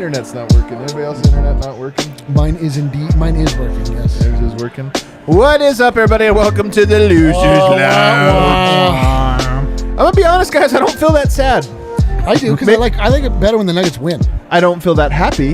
internet's not working. Anybody else's internet not working? Mine is working, yes. Theirs is working. What is up, everybody, and welcome to the Losers Lounge. I'm going to be honest, guys, I don't feel that sad. I do, because I like it better when the Nuggets win. I don't feel that happy,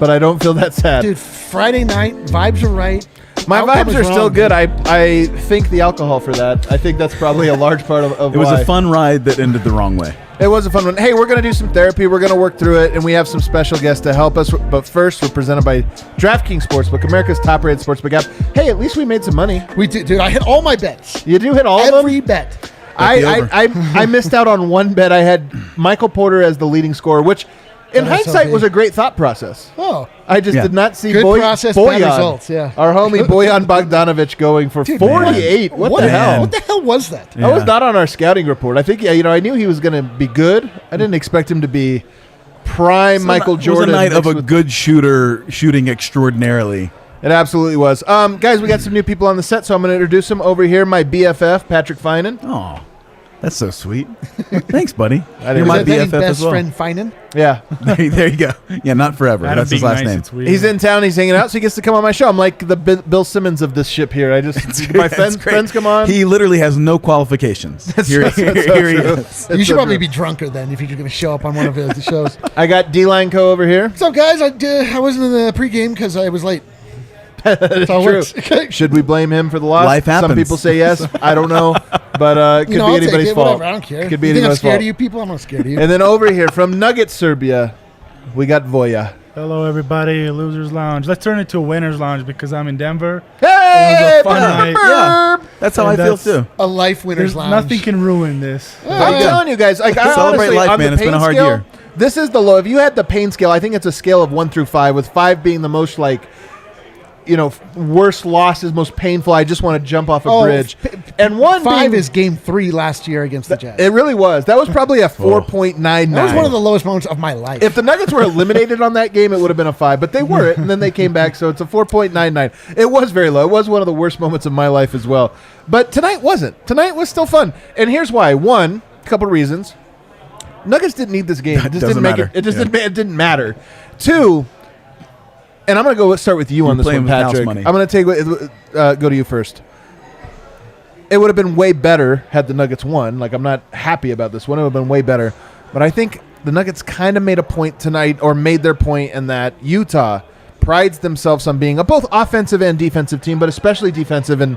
but I don't feel that sad. Dude, Friday night, vibes are right. My vibes are still good. I think the alcohol for that. I think that's probably a large part of It was a fun ride that ended the wrong way. It was a fun one. Hey, we're going to do some therapy. We're going to work through it, and we have some special guests to help us. But first, we're presented by DraftKings Sportsbook, America's top-rated sportsbook app. Hey, at least we made some money. We did, dude. I hit all my bets. You do hit all of them? Every bet. I missed out on one bet. I had Michael Porter as the leading scorer, which in hindsight was a great thought process. Oh. I just did not see good process, bad results, yeah. Our homie Bojan Bogdanović going for 48. What the hell? What the hell was that? That was not on our scouting report. I think, I knew he was going to be good. I didn't expect him to be prime Michael Jordan. It was a night of a good shooter shooting extraordinarily. It absolutely was. Guys, we got some new people on the set, so I'm going to introduce them over here. My BFF, Patrick Finan. Oh, that's so sweet. Thanks, buddy. You're my BFF best as well. friend Finan? Yeah. There you go. Yeah, not forever. That's his last name. He's in town. He's hanging out, so he gets to come on my show. I'm like the Bill Simmons of this ship here. My friends come on. He literally has no qualifications. Here he is. You should probably be drunker then if you're going to show up on one of the shows. I got D-Line Co. over here. What's up, guys? I wasn't in the pregame because I was late. That's true. Should we blame him for the loss? Life happens. Some people say yes. I don't know. But it could be anybody's fault. Whatever, I don't care. Could be you think I'm anybody's scared fault. of you people? I'm not scared of you. And then over here from Nugget Serbia, we got Voja. Hello, everybody. Losers Lounge. Let's turn it to a Winners Lounge because I'm in Denver. Hey! It was a fun night. Yeah, that's how I feel too. A life winner's lounge. Nothing can ruin this. I'm telling you guys. I Celebrate honestly, life, on man. the It's been pain a hard scale, year. This is the low. If you had the pain scale, I think it's a scale of 1 through 5, with 5 being the most worst losses, most painful. I just want to jump off a bridge. And 5 is game 3 last year against the Jazz. It really was. That was probably a 4.99. That was one of the lowest moments of my life. If the Nuggets were eliminated on that game, it would have been a 5, but they weren't, and then they came back, so it's a 4.99. It was very low. It was one of the worst moments of my life as well. But tonight wasn't. Tonight was still fun. And here's why. One, a couple of reasons. Nuggets didn't need this game. It just didn't matter. It didn't matter. Two, and I'm going to start with you on this one, Patrick. I'm going to go to you first. It would have been way better had the Nuggets won. Like, I'm not happy about this one. It would have been way better. But I think the Nuggets kind of made a point tonight, or made their point, in that Utah prides themselves on being a both offensive and defensive team, but especially defensive, and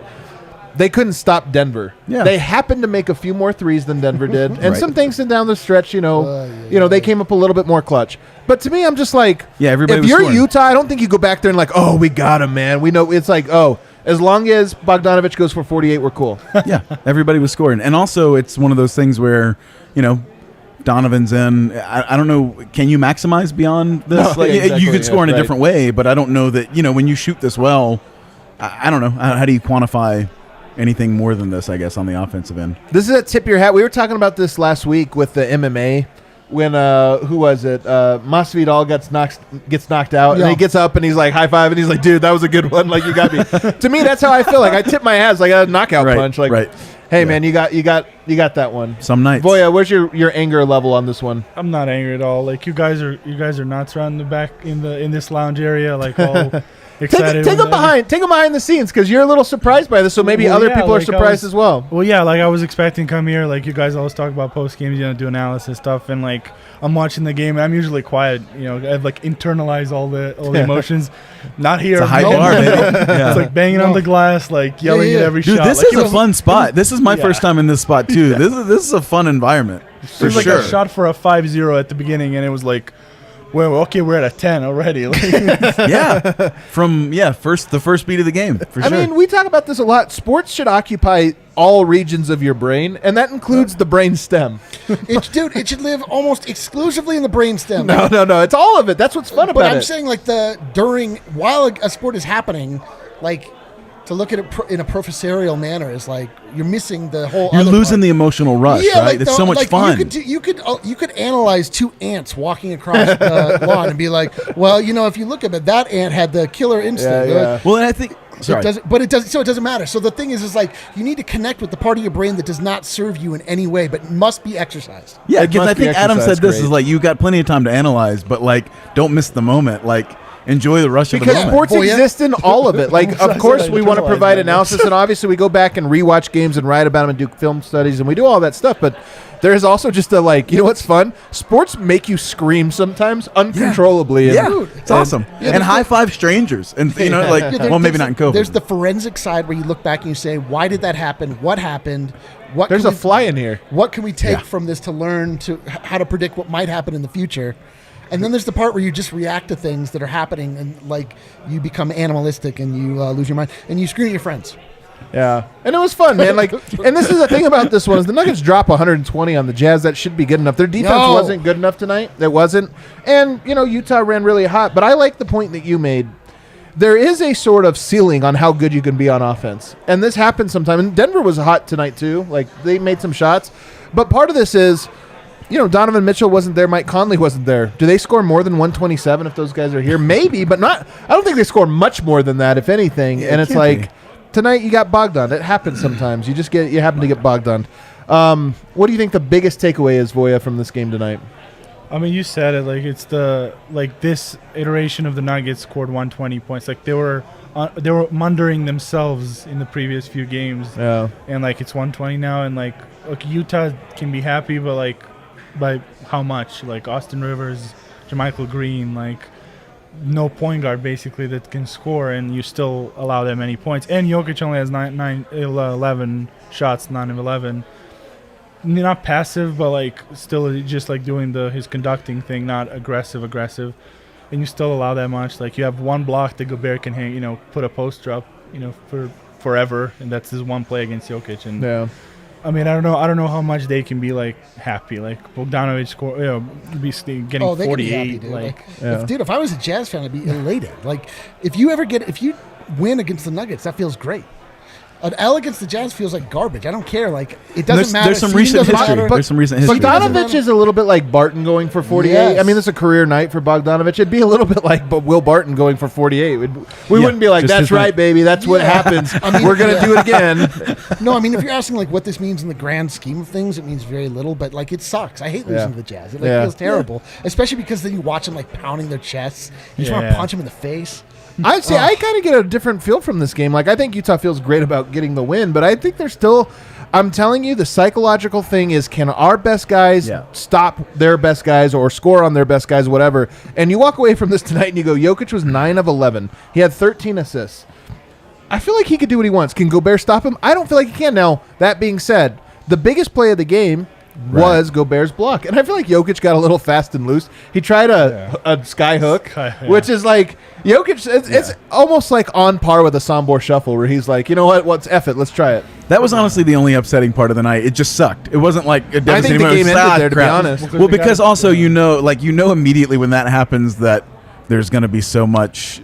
they couldn't stop Denver. Yeah. They happened to make a few more threes than Denver did, and some things down the stretch, they came up a little bit more clutch. But to me, I'm just like, everybody if you're Utah, I don't think you go back there and like, oh, we got him, man. We know it's like, oh, as long as Bogdanović goes for 48, we're cool. Yeah, everybody was scoring. And also, it's one of those things where, Donovan's in. I don't know. Can you maximize beyond this? No, exactly, you could score in a different way, but I don't know that, when you shoot this well, I don't know. How do you quantify anything more than this, I guess, on the offensive end? This is a tip your hat. We were talking about this last week with the MMA when, who was it? Masvidal gets knocked out, and he gets up and he's like high five, and he's like, dude, that was a good one. Like, you got me. To me, that's how I feel. Like, I tip my hat like a knockout punch. Like, hey, man, you got that one. Some nights. Voja, where's your anger level on this one? I'm not angry at all. Like, you guys are nuts around the back in this lounge area, like all excited. Take them behind the scenes, because you're a little surprised by this, so maybe other people are surprised as well. Well, yeah, like I was expecting to come here. Like, you guys always talk about post games, do analysis stuff, and like I'm watching the game. And I'm usually quiet. I've like internalized all the emotions. Not here. It's a high bar, baby. Yeah. It's like banging on the glass, like yelling at every Dude, shot. This is a fun spot. This is my first time in this spot too. This is a fun environment. There's like a shot for a 5-0 at the beginning, and it was like, well, okay, we're at a 10 already. The first beat of the game. I mean, we talk about this a lot. Sports should occupy all regions of your brain, and that includes the brain stem. It should live almost exclusively in the brain stem. No, it's all of it. That's what's fun about it. But I'm saying, like, while a sport is happening, like, to look at it in a professorial manner is like you're missing the whole. You're losing the emotional rush, right? Like it's so much fun. You could analyze 2 ants walking across the lawn and be like, well, if you look at it, that ant had the killer instinct. Yeah. Well, and I think Sorry. It doesn't matter. So the thing is like you need to connect with the part of your brain that does not serve you in any way, but must be exercised. Yeah, It because must I think be Adam said exercised, this great. is like you got plenty of time to analyze, but like don't miss the moment. Like enjoy the rush of the Because moment. sports exist in all of it. Like, of course, we want to provide analysis, and obviously we go back and rewatch games and write about them and do film studies, and we do all that stuff. But there is also just a like, you know what's fun? Sports make you scream sometimes uncontrollably. Yeah, And, it's awesome. And high five strangers, and you know, like, well, maybe not in COVID. There's the forensic side where you look back and you say, why did that happen? What happened? What There's can a fly in here. What can we take from this to learn to how to predict what might happen in the future? And then there's the part where you just react to things that are happening, and like you become animalistic and you lose your mind and you scream at your friends. Yeah, and it was fun, man. Like, and this is the thing about this one is the Nuggets drop 120 on the Jazz. That should be good enough. Their defense wasn't good enough tonight. It wasn't, and you know Utah ran really hot. But I like the point that you made. There is a sort of ceiling on how good you can be on offense, and this happens sometimes. And Denver was hot tonight too. Like they made some shots, but part of this is, you know, Donovan Mitchell wasn't there. Mike Conley wasn't there. Do they score more than 127 if those guys are here? Maybe, but not. I don't think they score much more than that, if anything. Yeah, and it it's can't like. be. Tonight you got bogged down. It happens sometimes. You happen to get bogged down. What do you think the biggest takeaway is, Voya, from this game tonight? I mean, you said it. Like it's this iteration of the Nuggets scored 120 points. Like they were mundering themselves in the previous few games. Yeah. And like it's 120 now, and like Utah can be happy, but like by how much? Like Austin Rivers, JaMychal Green, like. No point guard basically that can score, and you still allow that many points. And Jokic only has 11 shots, 9 of 11. Not passive, but like still just like doing his conducting thing, not aggressive. And you still allow that much. Like you have one block that Gobert can hang, put a poster up, for forever, and that's his one play against Jokic. And Yeah. I mean, I don't know how much they can be like happy. Like Bogdanović score, be getting they 48. can be happy, dude. Like, If I was a Jazz fan, I'd be elated. Like, if you win against the Nuggets, that feels great. An L against the Jazz feels like garbage. I don't care. Like, it doesn't matter. There's some Seeding recent doesn't history. matter. There's some recent history. Bogdanović is a little bit like Barton going for 48. Yes. I mean, it's a career night for Bogdanović. It'd be a little bit like Will Barton going for 48. We wouldn't be like, just that's his night. right, baby. That's what happens. We're going to do it again. No, I mean, if you're asking like what this means in the grand scheme of things, it means very little. But like, it sucks. I hate losing to the Jazz. It feels terrible, especially because then you watch them like pounding their chests. You just want to punch them in the face. I kind of get a different feel from this game. Like, I think Utah feels great about getting the win, but I think there's still, I'm telling you, the psychological thing is, can our best guys stop their best guys or score on their best guys, whatever? And you walk away from this tonight and you go, Jokic was 9 of 11. He had 13 assists. I feel like he could do what he wants. Can Gobert stop him? I don't feel like he can. Now, that being said, the biggest play of the game was Gobert's block. And I feel like Jokic got a little fast and loose. He tried a sky hook, which is like, Jokic, it's almost like on par with a Sombor shuffle where he's like, you know what, F it, let's try it. That was honestly the only upsetting part of the night. It just sucked. It wasn't like a devastating I think the moment. game ended there, to be honest. Well, because also you know immediately when that happens that there's going to be so much.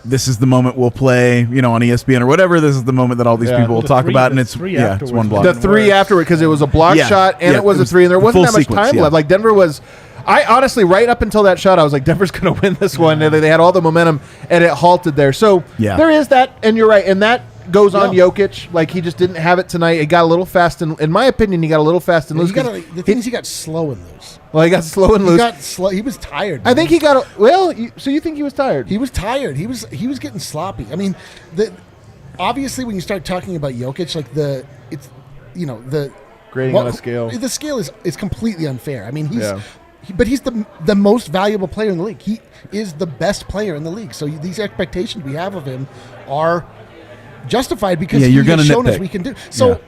This is the moment we'll play, on ESPN or whatever. This is the moment that all these people will talk about, and it's one block. The three afterward, because it was a block shot and it was a three, and there wasn't that much time left. Like Denver was. I honestly, right up until that shot, I was like, Denver's going to win this one. And they had all the momentum, and it halted there. So there is that, and you're right, and that goes on Jokic. Like, he just didn't have it tonight. It got a little fast, and in my opinion, he got a little fast and loose. The thing is, he got slow and loose. Well, he got slow and loose. He got slow. He was tired. Man. I think he got so you think he was tired? He was tired. He was getting sloppy. I mean, obviously when you start talking about Jokic, like the grading on a scale. The scale is completely unfair. I mean, but he's the most valuable player in the league. He is the best player in the league. So these expectations we have of him are justified because he has shown us we can do. So,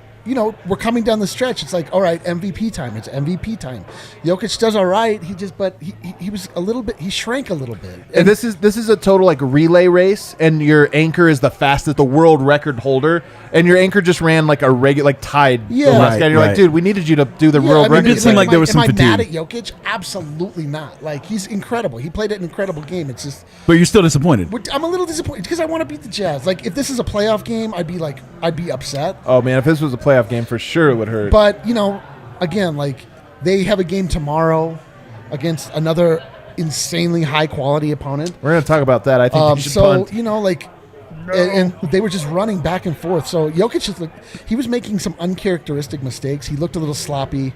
we're coming down the stretch. It's like, all right, MVP time. It's MVP time. Jokic does all right. He was a little bit. He shrank a little bit. And this is a total like relay race, and your anchor is the fastest, the world record holder, and your anchor just ran like a regular, like tied. Yeah, the last guy. And you're like, dude, we needed you to do the world record. It did seem like there was some fatigue. Am I mad at Jokic? Absolutely not. Like, he's incredible. He played an incredible game. It's just. But you're still disappointed. I'm a little disappointed because I want to beat the Jazz. Like, if this is a playoff game, I'd be upset. Oh man, if this was a playoff game, for sure it would hurt. But again, like, they have a game tomorrow against another insanely high quality opponent. We're gonna talk about that. I think they should punt. and they were just running back and forth. So Jokic just he was making some uncharacteristic mistakes. He looked a little sloppy.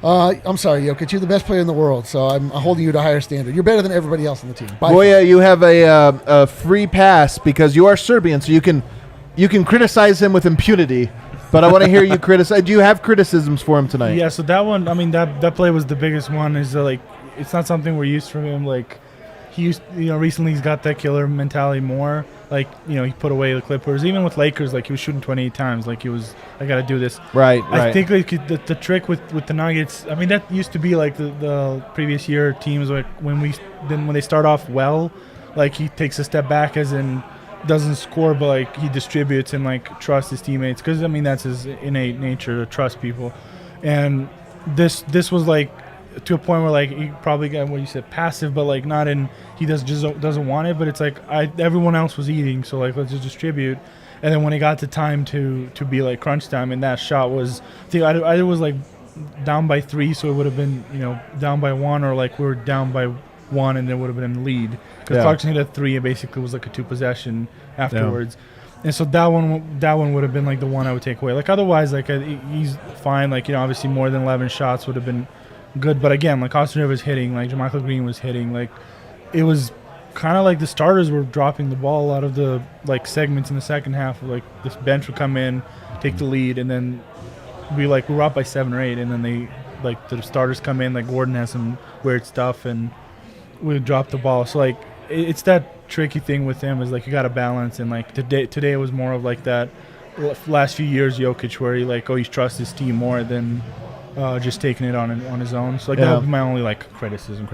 I'm sorry, Jokic. You're the best player in the world, so I'm holding you to a higher standard. You're better than everybody else on the team. Boya, you have a free pass because you are Serbian, so you can criticize him with impunity. But I want to hear you criticize. Do you have criticisms for him tonight? Yeah. So that one, I mean, that play was the biggest one. Is like it's not something we're used from him. Like he used, recently he's got that killer mentality more. Like, he put away the Clippers. Even with Lakers, like, he was shooting 28 times. Like, I got to do this. Right. I think like the trick with the Nuggets, I mean, that used to be like the previous year teams, like when they start off well, like he takes a step back as in doesn't score, but like he distributes and like trusts his teammates. Because, I mean, that's his innate nature to trust people. And this was like to a point where like he probably got what you said passive, but like not in he doesn't want it, but it's like everyone else was eating, so like let's just distribute. And then when it got to time to be like crunch time, and that shot was either was like down by 3, so it would have been down by 1, or like we were down by 1 and there would have been a lead because Clarkson hit a 3 and basically was like a 2 possession afterwards. And so that one would have been like the one I would take away. Like otherwise, like he's fine. Like obviously more than 11 shots would have been good, but again, like Austin Rivers hitting, like JaMychal Green was hitting, like it was kind of like the starters were dropping the ball out of the like segments in the second half. Like this bench would come in, take the lead, and then we were up by 7 or 8, and then the starters come in, like Gordon has some weird stuff, and we would drop the ball. So like it's that tricky thing with him is like you got to balance, and like today it was more of like that last few years Jokic where he trusts his team more than just taking it on his own. So like that would be my only like criticism.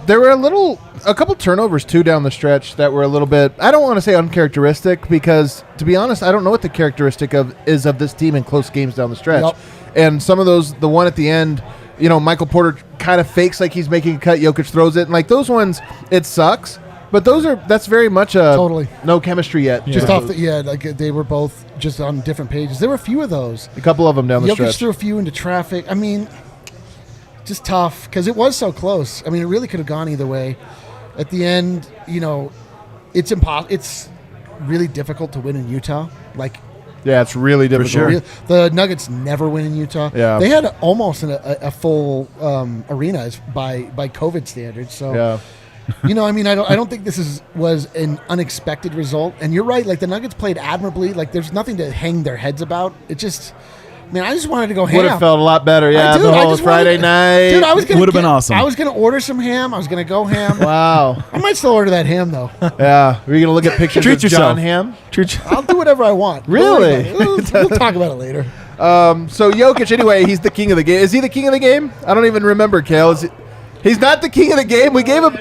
There were a couple turnovers too down the stretch that were a little bit, I don't want to say uncharacteristic, because to be honest, I don't know what the characteristic of this team in close games down the stretch. Yep. And some of those, the one at the end, Michael Porter kind of fakes like he's making a cut, Jokic throws it, and like those ones, it sucks. But that's very much totally no chemistry yet. Just off like they were both just on different pages. There were a few of those. A couple of them down the stretch. Jokic threw a few into traffic. I mean, just tough because it was so close. I mean, it really could have gone either way. At the end, it's impossible. It's really difficult to win in Utah. Like, yeah, it's really difficult. Sure. The Nuggets never win in Utah. Yeah. They had almost a full arena by COVID standards. So. Yeah. I mean, I don't think this was an unexpected result. And you're right, like the Nuggets played admirably. Like there's nothing to hang their heads about. It just, man, I just wanted to go ham. Would have felt a lot better, yeah. The whole Friday night. Dude, I was gonna would have been awesome. I was gonna order some ham. I was gonna go ham. Wow. I might still order that ham though. Yeah. Are you gonna look at pictures of John Ham? I'll do whatever I want. Really? We'll talk about it later. So Jokic, anyway, he's the king of the game. Is he the king of the game? I don't even remember, Kale. He's not the king of the game. We gave him.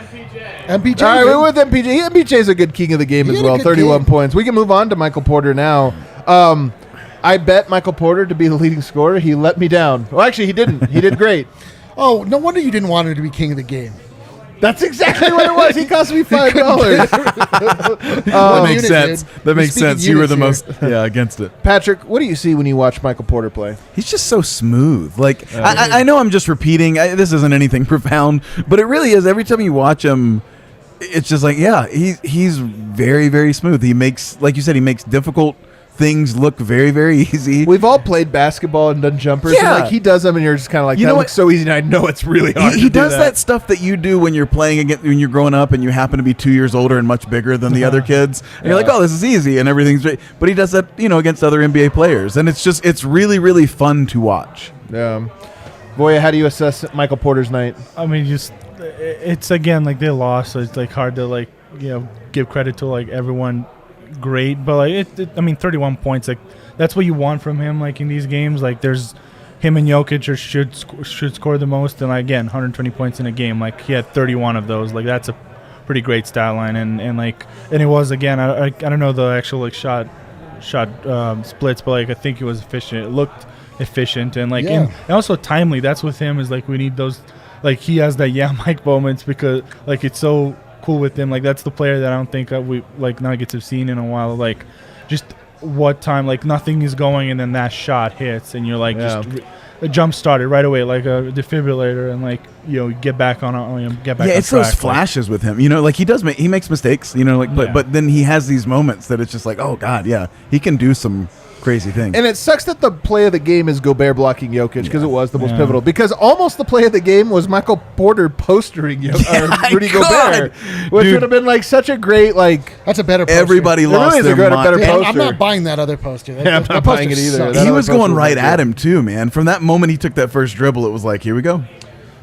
MPJ. All right, we're with MPJ. MPJ's a good king of the game as well. 31 points. We can move on to Michael Porter now. I bet Michael Porter to be the leading scorer. He let me down. Well, actually, he didn't. He did great. Oh, no wonder you didn't want him to be king of the game. That's exactly what it was. He cost me $5. That makes sense. That makes sense. You were the most against it. Patrick, what do you see when you watch Michael Porter play? He's just so smooth. Like I know I'm just repeating. This isn't anything profound, but it really is. Every time you watch him, it's just like, he's very, very smooth. He makes, like you said, he makes difficult things look very, very easy. We've all played basketball and done jumpers. Yeah. And like he does them, and you're just kind of like, that looks so easy, and I know it's really hard. He does that stuff that you do when you're playing against, when you're growing up, and you happen to be 2 years older and much bigger than the other kids. And you're like, oh, this is easy, and everything's great. But he does that, against other NBA players, and it's really, really fun to watch. Yeah. Boya, how do you assess Michael Porter's night? I mean, it's again like they lost, so it's like hard to give credit to like everyone. Great, but like I mean, 31 points, like that's what you want from him. Like in these games, like there's him and Jokic should score the most, and again, 120 points in a game. Like he had 31 of those. Like that's a pretty great stat line, and it was again. I don't know the actual like shot splits, but like I think it was efficient. It looked efficient and like and also timely. That's with him is like we need those. Like he has that Mike moments because like it's so cool with him. Like that's the player that I don't think we like Nuggets have seen in a while. Like just what time, like nothing is going, and then that shot hits, and you're like Yeah. just jump started right away, like a defibrillator, and like get back on, get back. Yeah, on it's track. those flashes with him. Like he makes mistakes. But then he has these moments that it's just like, oh god, yeah, he can do some crazy things. And it sucks that the play of the game is Gobert blocking Jokic because it was the most pivotal. Because almost the play of the game was Michael Porter postering Rudy Gobert, which would have been like such a great That's a better poster. Everybody lost really is a their better mind. poster. I'm not buying that other poster. Yeah, I'm not buying it either. He was going right at him too, man. From that moment he took that first dribble, it was like, here we go.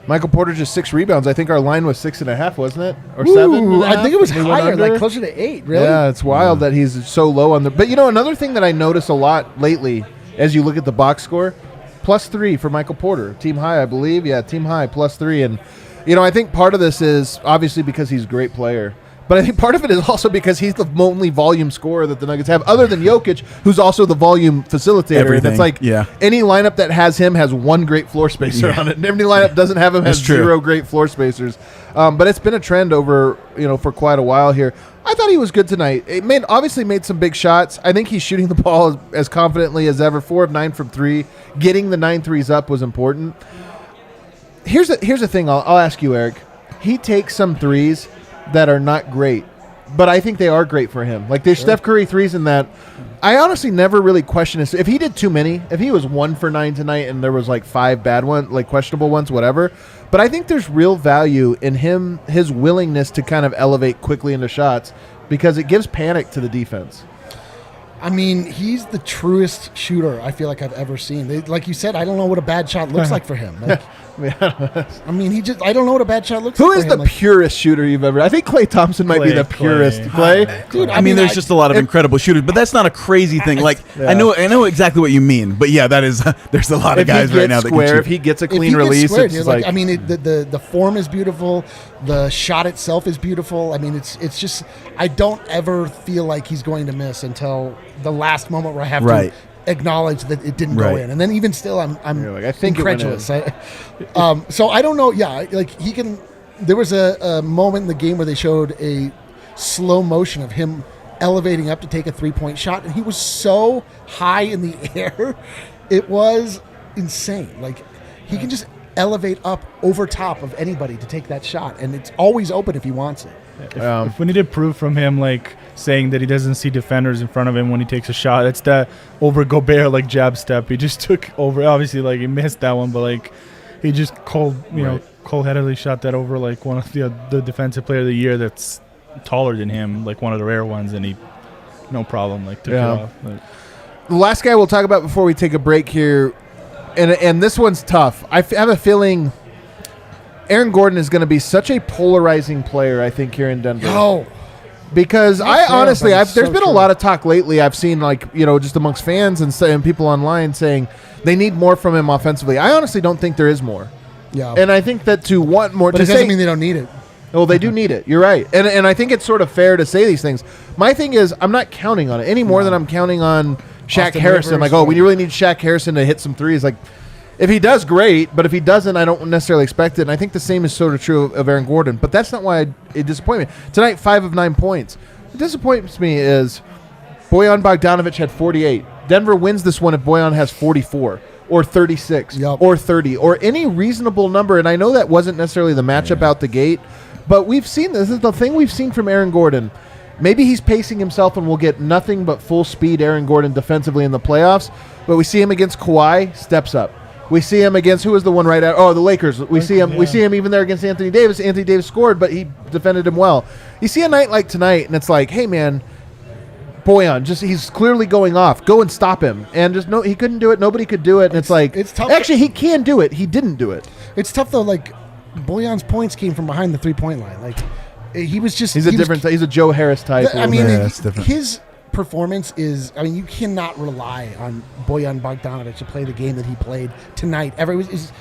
Michael Porter just 6 rebounds. I think our line was 6.5, wasn't it, or Ooh, 7? I think it was We went higher, under? like closer to 8. Really? Yeah, it's wild that he's so low on the. But another thing that I notice a lot lately, as you look at the box score, +3 for Michael Porter, team high, I believe. Yeah, team high, +3, and I think part of this is obviously because he's a great player. But I think part of it is also because he's the only volume scorer that the Nuggets have, other than Jokic, who's also the volume facilitator. Everything. And it's like any lineup that has him has one great floor spacer on it. And every lineup doesn't have him has 0 great floor spacers. But it's been a trend over, for quite a while here. I thought he was good tonight. Obviously made some big shots. I think he's shooting the ball as confidently as ever. 4 of 9 from 3. Getting the 9 threes up was important. Here's the thing I'll ask you, Eric. He takes some threes that are not great, but I think they are great for him. Like there's Steph Curry threes in that. I honestly never really question this. If he did too many, if he was 1 for 9 tonight and there was like 5 bad ones, like questionable ones, whatever. But I think there's real value in his willingness to kind of elevate quickly into shots because it gives panic to the defense. I mean, he's the truest shooter I feel like I've ever seen. Like you said, I don't know what a bad shot looks like for him. Like, I mean, I don't know what a bad shot looks like. Who is the purest shooter you've ever? I think Klay Thompson might be the purest. Klay, dude. I mean, there's just a lot of incredible shooters, but that's not a crazy thing. Like I know exactly what you mean, but yeah, that is. There's a lot of guys right now that can shoot. If he gets a clean release, squared, it's like I mean, the form is beautiful. The shot itself is beautiful. I mean, it's just I don't ever feel like he's going to miss until the last moment where I have to acknowledge that it didn't go in, and then even still, I'm I think incredulous. So I don't know. Yeah, like he can. There was a moment in the game where they showed a slow motion of him elevating up to take a 3-point shot, and he was so high in the air, it was insane. Like he can just elevate up over top of anybody to take that shot, and it's always open if he wants it. If we need to prove from him, like saying that he doesn't see defenders in front of him when he takes a shot, it's that over Gobert like jab step. He just took over. Obviously, like he missed that one, but like he just cold-headedly shot that over like one of the defensive player of the year that's taller than him, like one of the rare ones, and he no problem like took it off. But. The last guy we'll talk about before we take a break here, and this one's tough. I have a feeling Aaron Gordon is going to be such a polarizing player, I think, here in Denver. Oh, because there's been true. a lot of talk lately. I've seen just amongst fans and people online saying they need more from him offensively. I honestly don't think there is more. Yeah, and I think that to want more, but to it doesn't say, mean they don't need it. Well, they do need it. You're right, and I think it's sort of fair to say these things. My thing is, I'm not counting on it any more than I'm counting on Shaq Austin Harrison. Rivers, Like, we really need Shaq Harrison to hit some threes. Like, if he does, great. But if he doesn't, I don't necessarily expect it. And I think the same is sort of true of Aaron Gordon. But that's not why it disappointed me. Tonight, 5 of 9 points. What disappoints me is Bojan Bogdanović had 48. Denver wins this one if Bojan has 44 or 36 or 30 or any reasonable number. And I know that wasn't necessarily the matchup out the gate. But we've seen this. This is the thing we've seen from Aaron Gordon. Maybe he's pacing himself and we'll get nothing but full speed Aaron Gordon defensively in the playoffs. But we see him against Kawhi, steps up. We see him against who was the one right out? Oh, the Lakers. We see him even there against Anthony Davis. Anthony Davis scored, but he defended him well. You see a night like tonight, and it's like, hey man, Bojan, he's clearly going off. Go and stop him. And he couldn't do it. Nobody could do it. And it's like, it's tough. Actually, he can do it. He didn't do it. It's tough though. Like Bojan's points came from behind the 3-point line. Like he was just. He's a Joe Harris type. I mean, that's different. His performance is. I mean, you cannot rely on Bojan Bogdanović to play the game that he played tonight.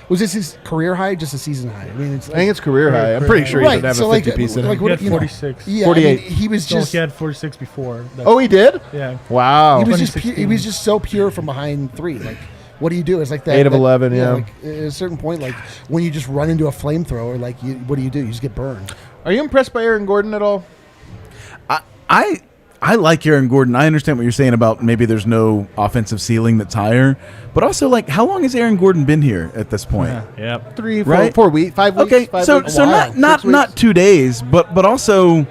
Was this his career high, or just a season high? I mean, I think it's career high. I'm pretty sure he didn't have a 50 piece in it. He had 46. Yeah, 48. I mean, he was just. He had 46 before. Oh, he did? Yeah. Wow. He was just so pure from behind 3. Like, what do you do? It's like that. 8 of 11. Yeah. Like, at a certain point, like when you just run into a flamethrower, like what do? You just get burned. Are you impressed by Aaron Gordon at all? I like Aaron Gordon. I understand what you're saying about maybe there's no offensive ceiling that's higher, but also like how long has Aaron Gordon been here at this point? Yeah. 3, 4, Right? 4 weeks, 5 weeks. Okay, 5 so weeks. so not 2 days, but also,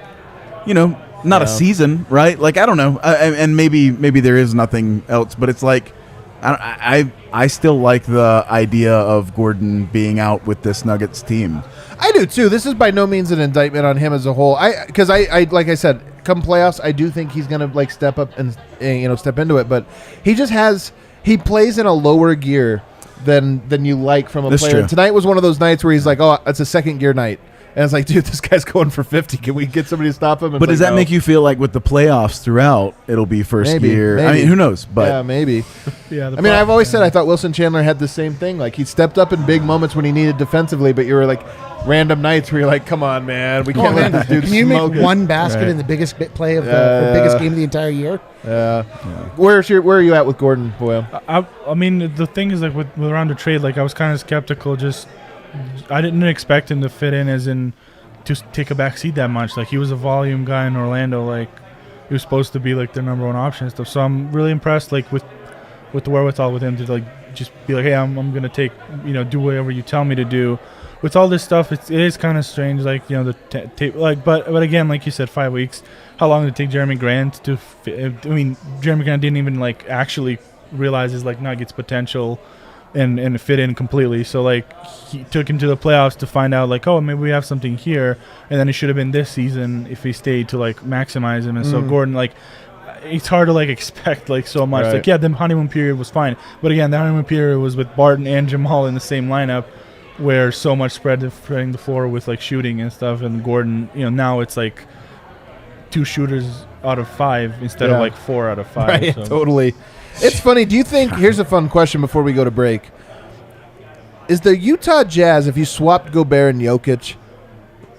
not a season, right? Like I don't know, and maybe there is nothing else, but it's like I still like the idea of Gordon being out with this Nuggets team. I do too. This is by no means an indictment on him as a whole. Because I like I said, come playoffs, I do think he's gonna like step up and step into it. But he plays in a lower gear than you like from a That's player. true. Tonight was one of those nights where he's like, oh, it's a second gear night. And it's like, dude, this guy's going for 50. Can we get somebody to stop him? And But does that no. make you feel like with the playoffs throughout, it'll be first Maybe, year? maybe. I mean, who knows? But yeah, maybe. Yeah. I mean, I've always said I thought Wilson Chandler had the same thing. Like he stepped up in big moments when he needed defensively, but you were like random nights where you're like, come on, man, we can't let this dude Can you smoke make it. one basket Right. in the biggest play of the or biggest game of the entire year? Yeah. Where are you at with Gordon, Boyle? I mean, the thing is, like, with around the trade, like, I was kind of skeptical. I didn't expect him to fit in as in to take a back seat that much. Like, he was a volume guy in Orlando. Like, he was supposed to be, like, their number one option and stuff. So I'm really impressed, like, with the wherewithal with him to, like, just be like, hey, I'm going to take, do whatever you tell me to do. With all this stuff, it is kind of strange, like, the tape, like, but again, like you said, 5 weeks. How long did it take Jeremy Grant to Jeremy Grant didn't even, like, actually realize his, like, Nuggets potential and fit in completely. So, like, he took him to the playoffs to find out, like, oh, maybe we have something here. And then it should have been this season if he stayed to, like, maximize him. And so Gordon, like, it's hard to, like, expect, like, so much. Right. Like, yeah, the honeymoon period was fine. But, again, the honeymoon period was with Barton and Jamal in the same lineup, where so much spreading the floor with, like, shooting and stuff. And Gordon, now it's, like, 2 shooters out of 5 instead of, like, 4 out of 5. Right, so. totally. It's funny. Do you think, here's a fun question before we go to break. Is the Utah Jazz, if you swapped Gobert and Jokic,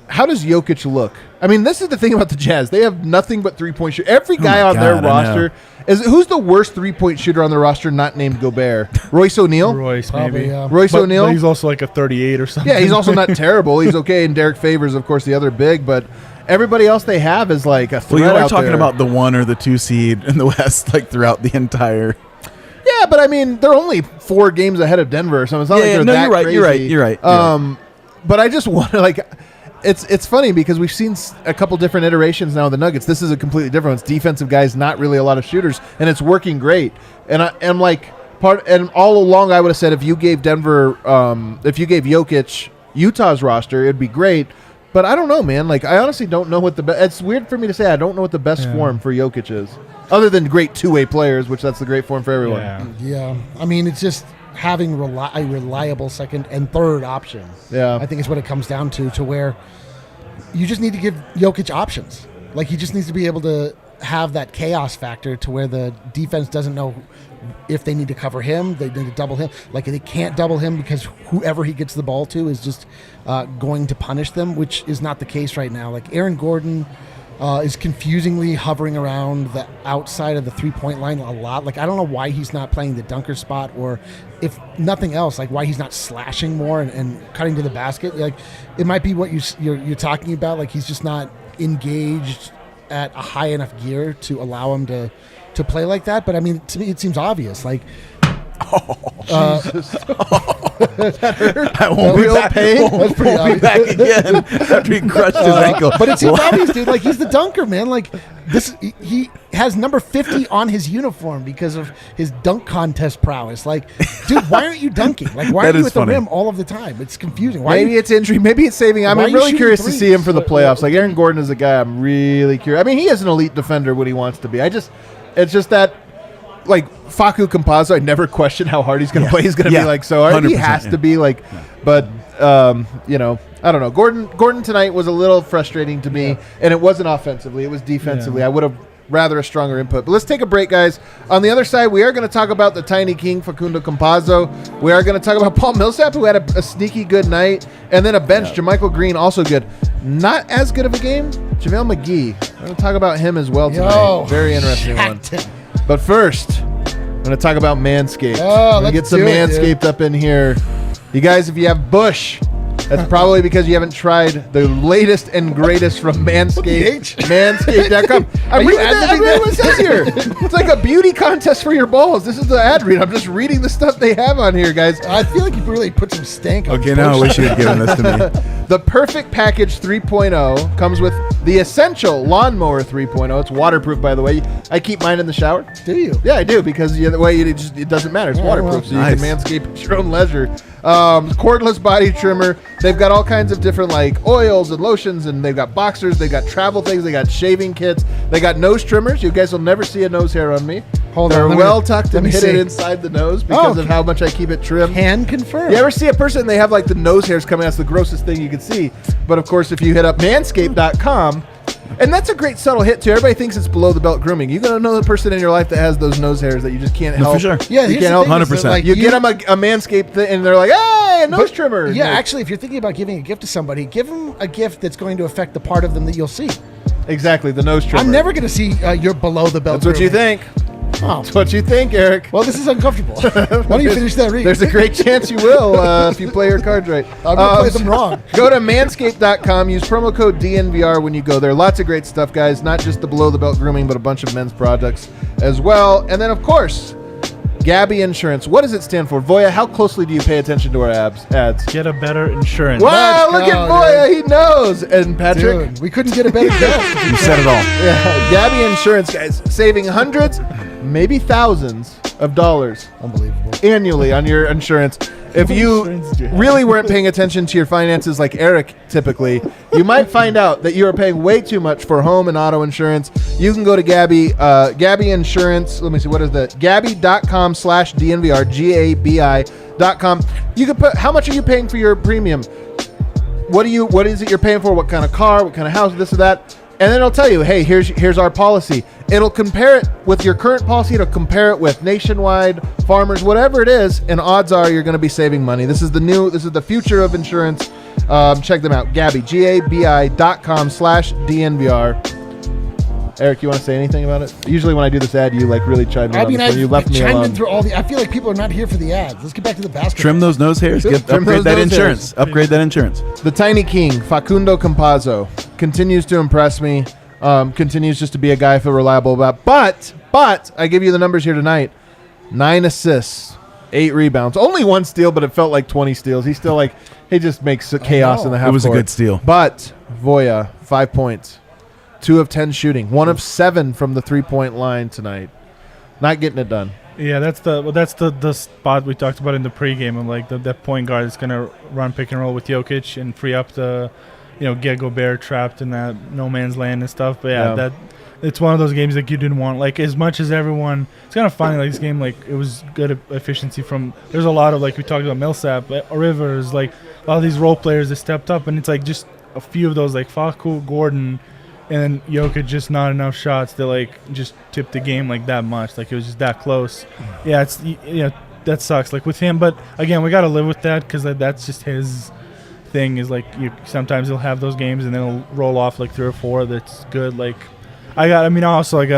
how does Jokic look? I mean, this is the thing about the Jazz. They have nothing but three-point shooters. Every guy on their roster who's the worst three-point shooter on their roster not named Gobert? Royce O'Neal? Royce, Probably, maybe. yeah. Royce But O'Neal? he's also, like, a 38 or something. Yeah, he's also not terrible. He's okay. And Derek Favors, of course, the other big. But everybody else they have is like a threat Well, you are out talking there. about the 1 or the 2 seed in the West, like throughout the entire. Yeah, but I mean, they're only 4 games ahead of Denver or something. It's not like they're that you're right. crazy. You're right. But I just want to, like, it's funny because we've seen a couple different iterations now of the Nuggets. This is a completely different one. It's defensive guys, not really a lot of shooters, and it's working great. And I'm like, and all along I would have said if you gave if you gave Jokic Utah's roster, it'd be great. But I don't know, man. Like, I honestly don't know what it's weird for me to say I don't know what the best form for Jokic is. Other than great two-way players, which that's the great form for everyone. Yeah. I mean, it's just having a reliable second and third option. Yeah. I think is what it comes down to where you just need to give Jokic options. Like, he just needs to be able to have that chaos factor to where the defense doesn't know if they need to cover him, they need to double him. Like, they can't double him because whoever he gets the ball to is just going to punish them, which is not the case right now. Like, Aaron Gordon is confusingly hovering around the outside of the three-point line a lot. Like, I don't know why he's not playing the dunker spot, or if nothing else, like why he's not slashing more and cutting to the basket. Like, it might be what you're talking about. Like, he's just not engaged at a high enough gear to allow him to play like that. But I mean, to me, it seems obvious. Like, Jesus. I won't be back. That's pretty Won't be back again after he crushed his ankle. But it seems obvious, dude. Like, he's the dunker, man. Like, he has number 50 on his uniform because of his dunk contest prowess. Like, dude, why aren't you dunking? Like, why That are you is at funny. the rim all of the time? It's confusing. Why Maybe it's injury. Maybe it's saving. I'm Why are you really shooting curious to threes? see him for the playoffs. Like, Aaron Gordon is a guy I'm really curious. I mean, he is an elite defender when he wants to be. It's just that, like, Facundo Campazo, I never question how hard he's going to play. He's going to be like so hard. He 100%, has to be like, but I don't know. Gordon tonight was a little frustrating to me, and it wasn't offensively. It was defensively. Yeah. I would have rather a stronger input. But let's take a break, guys. On the other side, we are going to talk about the Tiny King, Facundo Campazo. We are going to talk about Paul Millsap, who had a sneaky good night, and then a bench, JaMychal Green, also good. Not as good of a game, JaVale McGee. We're going to talk about him as well tonight. Very interesting one. But first, I'm going to talk about Manscaped. Oh, We're going to get let's some do it, Manscaped up in here. You guys, if you have bush, That's probably because you haven't tried the latest and greatest from Manscaped. Manscaped.com. I'm reading what it says here. It's like a beauty contest for your balls. This is the ad read. I'm just reading the stuff they have on here, guys. I feel like you really put some stank on Okay, now I wish you had given this to me. The Perfect Package 3.0 comes with the Essential Lawnmower 3.0. It's waterproof, by the way. I keep mine in the shower. Do you? Yeah, I do, because the way it doesn't matter. It's waterproof, so you can manscape at your own leisure. Cordless body trimmer. They've got all kinds of different like oils and lotions, and they've got boxers. They got travel things. They got shaving kits. They got nose trimmers. You guys will never see a nose hair on me. They're well tucked and hidden inside the nose because of how much I keep it trimmed. Can confirm. You ever see a person, they have like the nose hairs coming out? It's the grossest thing you can see. But of course, if you hit up manscaped.com, and that's a great subtle hit too. Everybody thinks it's below the belt grooming. You gotta know the person in your life that has those nose hairs that you just can't help. For sure. Yeah, you can't help. 100%. Like You get them a Manscaped thing, and they're like, "Hey, a nose trimmer." Yeah, Like, actually, if you're thinking about giving a gift to somebody, give them a gift that's going to affect the part of them that you'll see. exactly, the nose trimmer. I'm never going to see your below the belt. That's what you think. Oh. That's what you think, Eric. Well, this is uncomfortable. Why don't you finish that read? There's a great chance you will if you play your cards right. I'm going to play them wrong. Go to manscaped.com. Use promo code DNVR when you go there. Lots of great stuff, guys. Not just the below-the-belt grooming, but a bunch of men's products as well. And then, of course, Gabby Insurance. What does it stand for? Voya, how closely do you pay attention to our ads? Get a better insurance. Wow, look Let's at go, Voya. He knows. And Patrick? Dude, we couldn't get a better gift. You said it all. Yeah, Gabby Insurance, guys. Saving hundreds, maybe thousands of dollars Unbelievable. annually on your insurance. If you insurance do you have? really weren't paying attention to your finances like Eric typically, you might find out that you are paying way too much for home and auto insurance. You can go to Gabby Insurance. Let me see, what is that? Gabby.com/DNVR, GABI.com. You can put, how much are you paying for your premium? What is it you're paying for? What kind of car? What kind of house? This or that? And then it'll tell you, hey, here's our policy. It'll compare it with your current policy. It'll compare it with Nationwide, Farmers, whatever it is, and odds are you're going to be saving money. This is the future of insurance. Check them out. Gabby, GABI.com/DNVR. Eric, you want to say anything about it? Usually when I do this ad, you like really chime in on this one. You left me chimed alone. in through all the. I feel like people are not here for the ads. Let's get back to the basketball. Trim those nose hairs. Trim Upgrade those that nose insurance. hairs. Upgrade that insurance. The Tiny King, Facundo Campazo, continues to impress me. Continues just to be a guy I feel reliable about. But I give you the numbers here tonight. 9 assists, 8 rebounds. Only 1 steal, but it felt like 20 steals. He's still like, he just makes chaos in the half It was a court. good steal. But Voya, 5 points. 2 of 10 shooting. 1 of 7 from the 3-point line tonight. Not getting it done. Yeah, that's the spot we talked about in the pregame of like that point guard is gonna run pick and roll with Jokic and free up the, get Gobert trapped in that no man's land and stuff. But that it's one of those games that you didn't want. Like as much as everyone, it's kind of funny. Like this game, like it was good efficiency from. There's a lot of like we talked about Millsap, Rivers, like a lot of these role players that stepped up, and it's like just a few of those like Facu, Gordon. And then Jokic, just not enough shots to like just tip the game like that much. Like it was just that close. Yeah, that sucks. Like with him, but again, we got to live with that because that's just his thing. Is like sometimes he'll have those games and then he'll roll off like 3 or 4 that's good. Like I gotta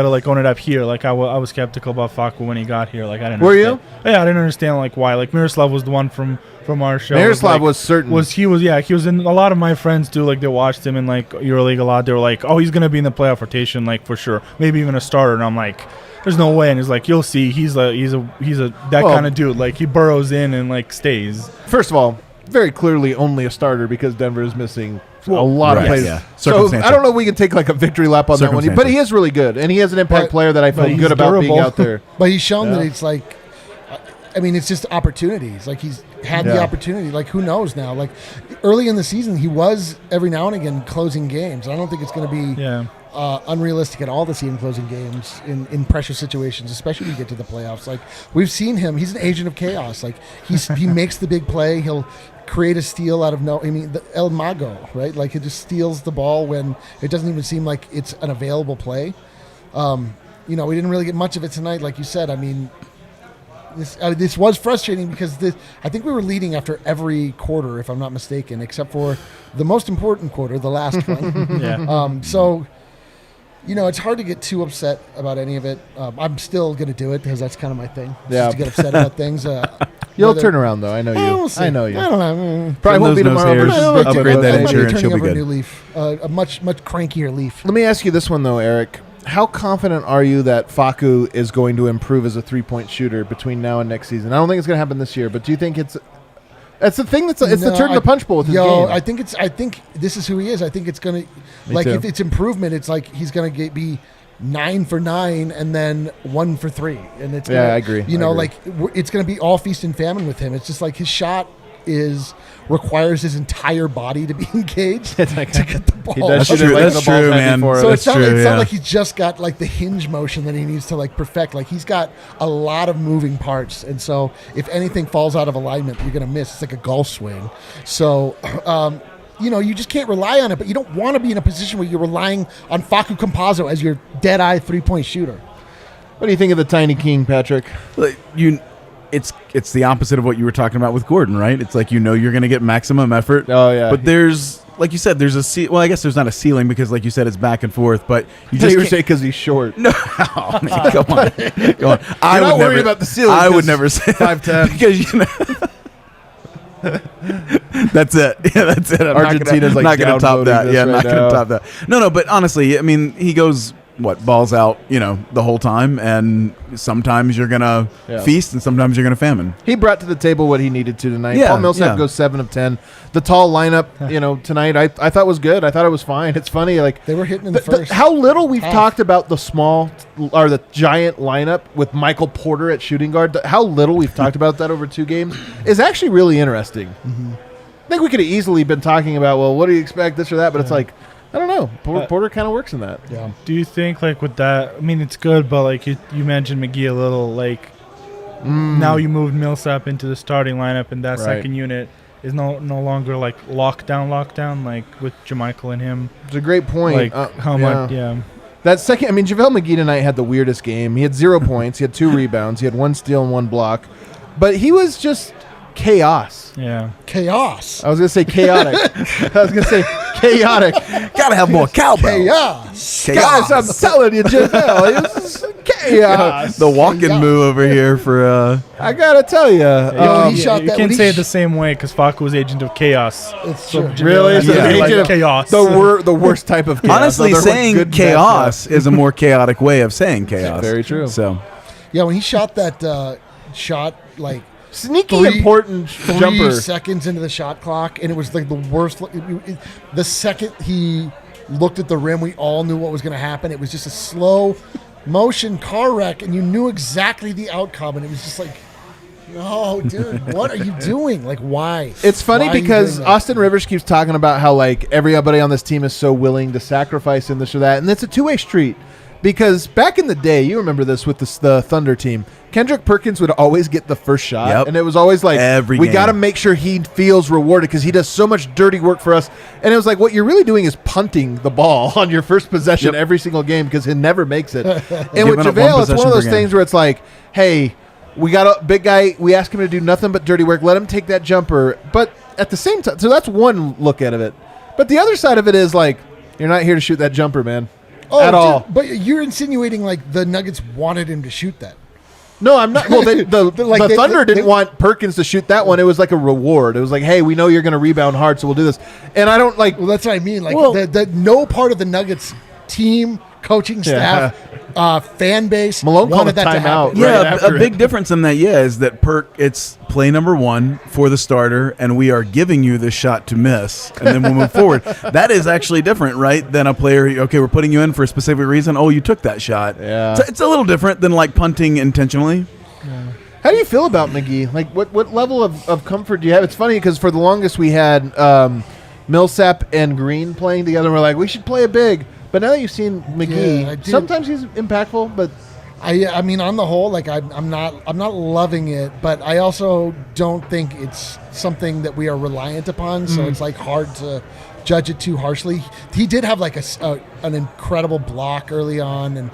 like own it up here. Like I was skeptical about Facu when he got here. Like I didn't. Were understand. you? Yeah, I didn't understand like why. Like Miroslav was the one from our show. Miroslav was certain. He was in a lot of my friends too. Like they watched him in like EuroLeague a lot. They were like, oh, he's gonna be in the playoff rotation like for sure, maybe even a starter. And I'm like, there's no way. And he's like, you'll see. He's that kind of dude. Like he burrows in and like stays. First of all, very clearly only a starter because Denver is missing a lot of players. Yeah. So I don't know if we can take like a victory lap on that one, but he is really good, and he is an impact player that I feel good about being out there. But he's shown that it's like, I mean, it's just opportunities. Like he's had the opportunity. Like who knows now? Like early in the season, he was every now and again closing games. I don't think it's going to be unrealistic at all to see him closing games in pressure situations, especially when you get to the playoffs. Like we've seen him. He's an agent of chaos. Like he makes the big play. He'll create a steal out of the El Mago, right? Like he just steals the ball when it doesn't even seem like it's an available play. We didn't really get much of it tonight, like you said. I mean, this was frustrating because I think we were leading after every quarter, if I'm not mistaken, except for the most important quarter, the last one. So, it's hard to get too upset about any of it. I'm still going to do it because that's kind of my thing. Just to get upset about things. You'll turn around though. I know you. We'll see. I know you. I don't know. Probably won't be those nose tomorrow. hairs. Versus Big Upgrade Jim, that though. insurance. She'll Turning be over a good. new leaf, a much crankier leaf. Let me ask you this one though, Eric. How confident are you that Facu is going to improve as a 3-point shooter between now and next season? I don't think it's going to happen this year, but do you think it's the thing it's the turn in the punch bowl with his game? I think this is who he is. I think it's gonna if it's improvement, it's like he's gonna be 9 for 9 and then 1 for 3, and it's I agree. It's gonna be all feast and famine with him. It's just like his shot requires his entire body to be engaged to get the ball. That's true. That's true, man. So That's it's true, not like he's just got like the hinge motion that he needs to like perfect. Like he's got a lot of moving parts, and so if anything falls out of alignment, you're gonna miss. It's like a golf swing. So you just can't rely on it, but you don't want to be in a position where you're relying on Facundo Campazo as your dead-eye 3-point shooter. What do you think of the Tiny King, Patrick? It's the opposite of what you were talking about with Gordon, right? It's like you're going to get maximum effort. Oh, yeah. But there's, like you said, there's I guess there's not a ceiling because, like you said, it's back and forth. But you just were saying because he's short. No, oh, man, come on. You're not worried about the ceiling. I would never say 5'10". because that's it. Yeah, that's it. Argentina's not going to top that. Yeah, not going now. to top that. No, but honestly, I mean, he goes balls out, the whole time, and sometimes you're gonna feast and sometimes you're gonna famine. He brought to the table what he needed to tonight. Yeah, Paul Millsap goes 7 of 10. The tall lineup, tonight I thought was good. I thought it was fine. It's funny, like they were hitting in the first. How little we've talked about the small or the giant lineup with Michael Porter at shooting guard. How little we've talked about that over 2 games is actually really interesting. Mm-hmm. I think we could have easily been talking about, well, what do you expect, this or that, but it's like, I don't know. Porter kind of works in that. Yeah. Do you think, like, with that, I mean, it's good, but, like, you mentioned McGee a little, like, now you moved Millsap into the starting lineup, and that second unit is no longer, like, lockdown, like, with JaMychal and him. It's a great point. Like, how much, That second, I mean, JaVale McGee tonight had the weirdest game. He had 0 points. He had 2 rebounds. He had 1 steal and 1 block. But he was just chaos. Yeah. Chaos. I was going to say chaotic. Chaotic. Gotta have more cowbell. Chaos. Guys, I'm telling you, JaVale, it was chaos. The walking move over here for. I got to tell you. You can't say it the same way because Facu was agent of chaos. It's true. Really? So agent of chaos. The worst type of chaos. Honestly, saying chaos is a more chaotic way of saying chaos. Very true. So, yeah, when he shot that shot, like, sneaky important jumper. 3 seconds into the shot clock, and it was like the worst. The second he looked at the rim, we all knew what was going to happen. It was just a slow motion car wreck, and you knew exactly the outcome, and it was just like, no, dude, what are you doing? Like, why? It's funny because Austin Rivers keeps talking about how, like, everybody on this team is so willing to sacrifice in this or that, and it's a two-way street. Because back in the day, you remember this with the Thunder team, Kendrick Perkins would always get the first shot, and it was always like, we got to make sure he feels rewarded because he does so much dirty work for us. And it was like, what you're really doing is punting the ball on your first possession every single game because he never makes it. And with JaVale, it's one of those things where it's like, hey, we got a big guy. We ask him to do nothing but dirty work. Let him take that jumper. But at the same time, so that's one look at it. But the other side of it is like, you're not here to shoot that jumper, man. At all. But you're insinuating like the Nuggets wanted him to shoot that. No, I'm not. Well, the Thunder didn't want Perkins to shoot that one. It was like a reward. It was like, hey, we know you're going to rebound hard, so we'll do this. And I don't like. Well, that's what I mean. Like, no part of the Nuggets team, coaching staff, fan base Malone wanted that to happen. Yeah, a big difference in that, is that it's play number 1 for the starter, and we are giving you this shot to miss, and then we'll move forward. That is actually different, right, than a player, okay, we're putting you in for a specific reason. Oh, you took that shot. Yeah. So it's a little different than, like, punting intentionally. Yeah. How do you feel about McGee? Like, what level of comfort do you have? It's funny because for the longest we had Millsap and Green playing together, and we're like, we should play a big. But now that you've seen McGee, sometimes he's impactful, but I mean, on the whole, like I'm not loving it, but I also don't think it's something that we are reliant upon. So it's like hard to judge it too harshly. He did have like an incredible block early on, and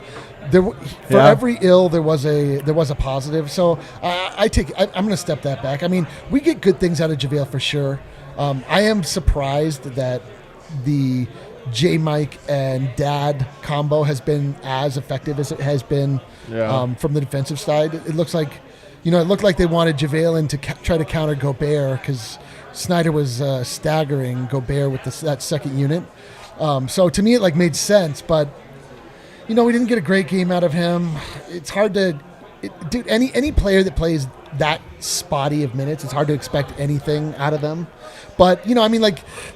for every ill there was a positive. So I'm going to step that back. I mean, we get good things out of JaVale for sure. I am surprised that the J-Mike and Dad combo has been as effective as it has been from the defensive side. It looks like it looked like they wanted JaVale to try to counter Gobert because Snyder was staggering Gobert with that second unit. So to me, it made sense, but we didn't get a great game out of him. It's hard to, dude. Any player that plays that spotty of minutes, it's hard to expect anything out of them. But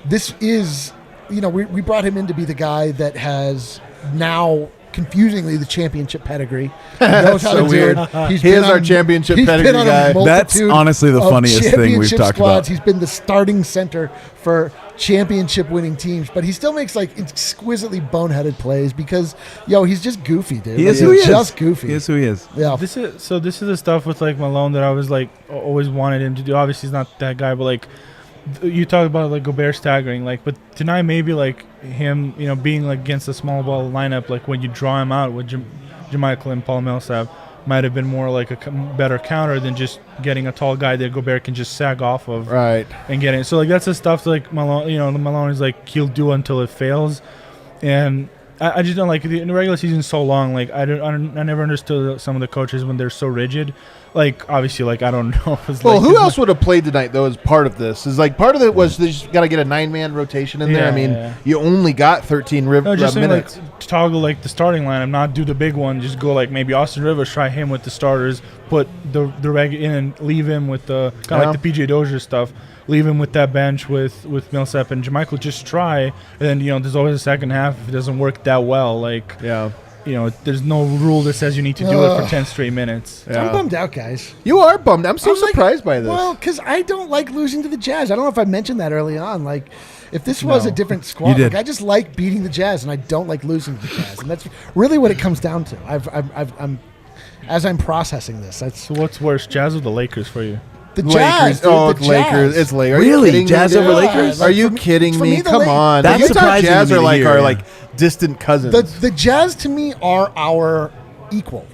this is, we brought him in to be the guy that has now confusingly the championship pedigree. He knows how so to weird. do it. He is our championship pedigree guy. That's honestly the funniest thing we've talked about. He's been the starting center for championship winning teams, but he still makes exquisitely boneheaded plays because he's just goofy, dude. He is who he is. Just goofy. He is who he is. Yeah. This is the stuff with Malone that I was always wanted him to do. Obviously he's not that guy, but you talk about Gobert staggering, but tonight maybe him, being against a small ball lineup, when you draw him out with JaMychal and Paul Millsap, might have been more a better counter than just getting a tall guy that Gobert can just sag off of, right? And get it. So that's the stuff Malone, Malone is he'll do until it fails, and I just don't in the regular season so long. I never understood some of the coaches when they're so rigid. Obviously, I don't know. Well, who else would have played tonight though? As part of this is part of it was they just got to get a 9-man rotation in there. I mean, you only got 13 minutes. Toggle the starting lineup, not do the big one. Just go maybe Austin Rivers, try him with the starters, put the reg in and leave him with the kind of the PJ Dozier stuff. Leave him with that bench with Millsap and JaMychal. Just try, and then there's always a second half if it doesn't work that well. There's no rule that says you need to do it for 10 straight minutes. Yeah. I'm bummed out, guys. You are bummed. I'm so surprised by this. Well, because I don't like losing to the Jazz. I don't know if I mentioned that early on. If this was a different squad, I just like beating the Jazz, and I don't like losing to the Jazz, and that's really what it comes down to. As I'm processing this, so what's worse, Jazz or the Lakers for you? The Jazz. Dude, the Lakers. It's Lakers. Really? Jazz over Lakers? Are you kidding me? Come on. That's the Utah surprising Jazz to me are distant cousins. The Jazz to me are our equal,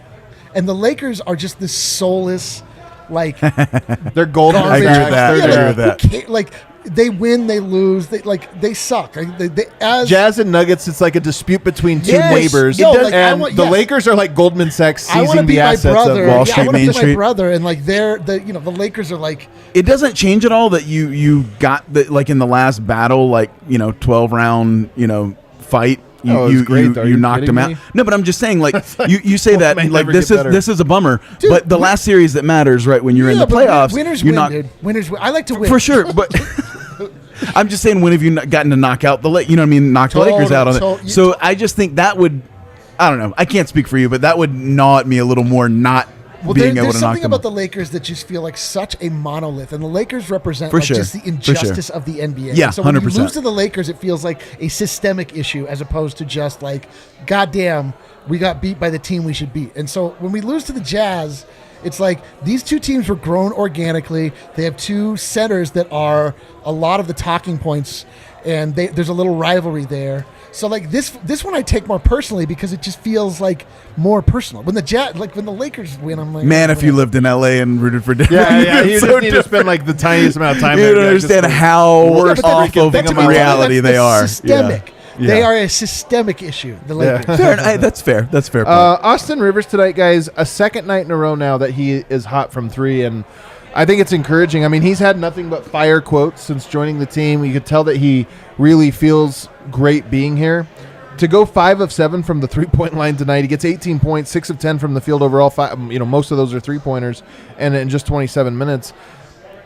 and the Lakers are just this soulless, they're golden. I agree with that. I agree with that. They win, they lose, they suck. As Jazz and Nuggets, it's a dispute between two neighbors. The Lakers are Goldman Sachs seizing the assets of Wall Street, Main Street. My brother, and the Lakers are It doesn't change at all that you got in the last battle 12-round fight. You knocked him out. No, but I'm just saying, you say that this is a bummer. Dude, but the last series that matters, right? When you're in the playoffs, winners win, dude. Winners win. I like to win for sure, but. I'm just saying, when have you gotten to knock out the knock the Lakers out on it? So I just think that would, I don't know, I can't speak for you, but that would gnaw at me a little more not being able to knock them. There's something about the Lakers that just feel like such a monolith, and the Lakers represent just the injustice of the NBA. Yeah, so when 100%. you lose to the Lakers, it feels like a systemic issue as opposed to just goddamn, we got beat by the team we should beat. And so when we lose to the Jazz, it's these two teams were grown organically. They have two centers that are a lot of the talking points, and there's a little rivalry there. So this one I take more personally because it just feels more personal. When the when the Lakers win, I'm man, if you lived in LA and rooted for Denver, you just need to spend the tiniest amount of time. You don't understand how off of reality they are. Systemic. Yeah. They are a systemic issue, the Lakers. That's fair. That's fair. Austin Rivers tonight, guys, a second night in a row now that he is hot from three, and I think it's encouraging. I mean, he's had nothing but fire quotes since joining the team. You could tell that he really feels great being here. To go 5 of 7 from the three-point line tonight, he gets 18 points, 6 of 10 from the field overall. Most of those are three-pointers, and in just 27 minutes.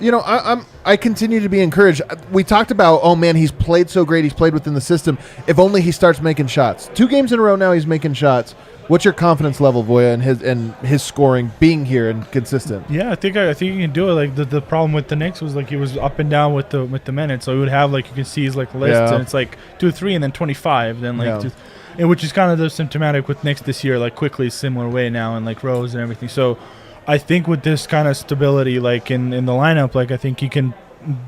I continue to be encouraged. We talked about, oh man, he's played so great. He's played within the system. If only he starts making shots. 2 games in a row now, he's making shots. What's your confidence level, Voya, and his scoring being here and consistent? Yeah, I think he can do it. The problem with the Knicks was he was up and down with the minutes. So he would have you can see his list, and it's 2-3 and then 25, then and which is kind of the symptomatic with Knicks this year. Quickly similar way now, and Rose and everything. So I think with this kind of stability, in the lineup, I think he can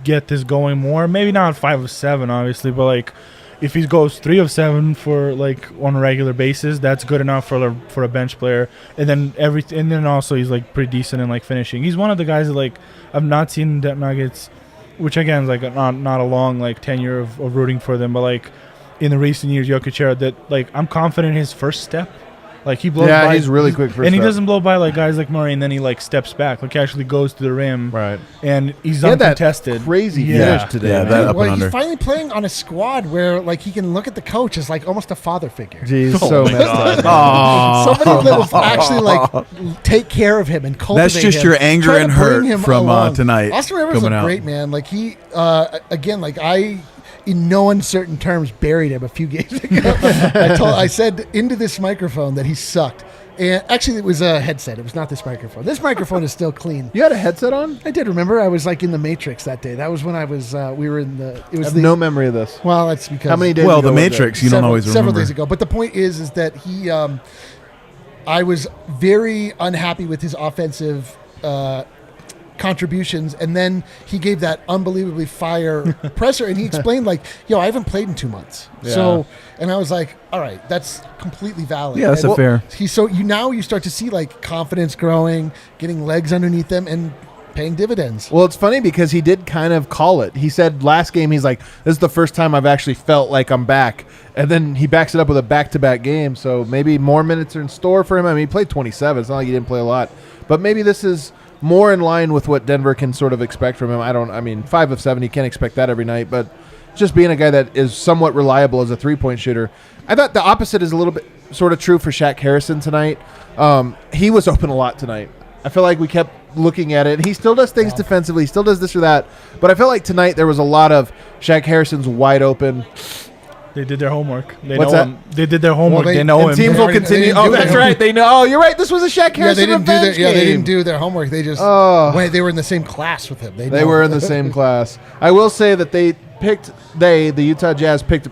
get this going more. Maybe not 5 of 7, obviously, but if he goes 3 of 7 for on a regular basis, that's good enough for a bench player. And then also he's pretty decent in finishing. He's one of the guys that I've not seen the Nuggets, which again is not a long tenure of rooting for them, but in the recent years, Jokic era, that I'm confident his first step Like he blows by. He's really quick for and he doesn't blow by like guys like Murray, and then he like steps back. Like he actually goes to the rim, right? And he's he had uncontested. That crazy finish today. Yeah, that up and under. He's finally playing on a squad where like he can look at the coach as like almost a father figure. Jeez, so messed up. Somebody that will actually like take care of him and cultivate him. That's just your anger and hurt from tonight. Austin Rivers is a great man. Like he, again, like I. In no uncertain terms, buried him a few games ago. I said into this microphone that he sucked. And actually, it was a headset. It was not this microphone. This microphone is still clean. You had a headset on? I did. Remember, I was like in the Matrix that day. That was when I was. We were in the. It was I have no memory of this. Well, that's because. How many days? Well, ago the was Matrix. it? You don't always remember. Several days ago. But the point is that he. I was very unhappy with his offensive. Contributions, and then he gave that unbelievably fire presser, and he explained like, I haven't played in 2 months. Yeah. So, and I was like, all right, that's completely valid. Yeah, that's and fair. You start to see like confidence growing, getting legs underneath them, and paying dividends. Well, it's funny because he did kind of call it. He said last game, he's like, this is the first time I've actually felt like I'm back. And then he backs it up with a back-to-back game. So maybe more minutes are in store for him. I mean, he played 27. It's not like he didn't play a lot. But maybe this is more in line with what Denver can sort of expect from him. 5 of 7, you can't expect that every night. But just being a guy that is somewhat reliable as a three-point shooter. I thought the opposite is a little bit sort of true for Shaq Harrison tonight. He was open a lot tonight. I feel like we kept looking at it. He still does things defensively. He still does this or that. But I feel like tonight there was a lot of Shaq Harrison's wide open. They did their homework. They What's know that? him. They did their homework. Well, they know him. Teams will continue. Oh, that's right. They know. Oh, you're right. This was a Shaq Harrison revenge game. They didn't do their homework. They just they were in the same class with him. They were in the same class. I will say that the Utah Jazz picked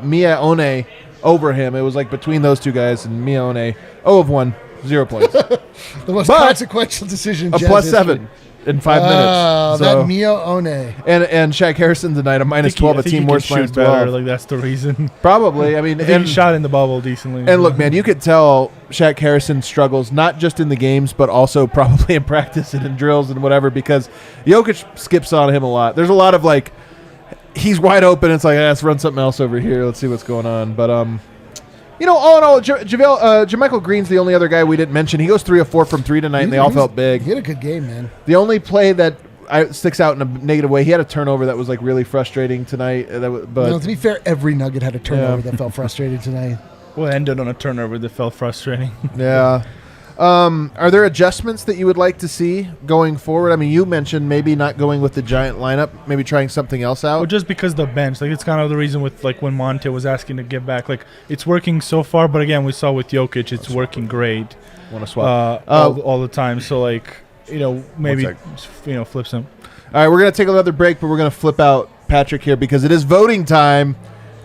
Mia One over him. It was like between those two guys, and Mia One 0 of 1, 0 points. The most consequential decision. A plus 7 in 5 minutes. So, that Mia One. And Shaq Harrison tonight, a minus 12, a team worst minus 12. Like that's the reason. Probably. I mean, he shot in the bubble decently. And look, man, you could tell Shaq Harrison struggles not just in the games, but also probably in practice and in drills and whatever, because Jokic skips on him a lot. There's a lot of like, he's wide open. It's like, let's run something else over here. Let's see what's going on. But all in all, JaMychal Green's the only other guy we didn't mention. He goes 3 of 4 from 3 tonight, and they all felt big. He had a good game, man. The only play that sticks out in a negative way, he had a turnover that was like really frustrating tonight. But to be fair, every Nugget had a turnover that felt frustrating tonight. Well, it ended on a turnover that felt frustrating. Yeah. Are there adjustments that you would like to see going forward? I mean, you mentioned maybe not going with the giant lineup, maybe trying something else out. Well, just because the bench, like it's kind of the reason with like when Monte was asking to get back, like it's working so far, but again, we saw with Jokic, it's working great. Want to swap all the time. So like maybe flip some. All right, we're gonna take another break, but we're gonna flip out Patrick here because it is voting time.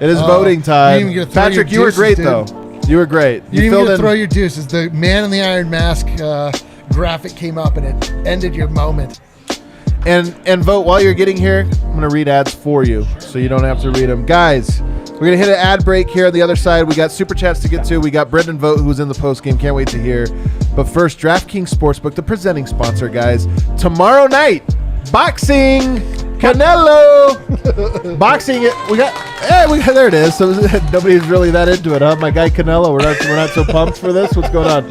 It is voting time. Patrick, you were great though. You were great. You didn't even throw your deuces. The man in the iron mask graphic came up and it ended your moment. And vote while you're getting here. I'm going to read ads for you so you don't have to read them. Guys, we're going to hit an ad break here on the other side. We got Super Chats to get to. We got Brendan Vogt, who's in the post game. Can't wait to hear. But first, DraftKings Sportsbook, the presenting sponsor, guys. Tomorrow night, boxing. Canelo. Boxing. We got there it is. So nobody's really that into it, huh? My guy Canelo. We're not so pumped for this. What's going on?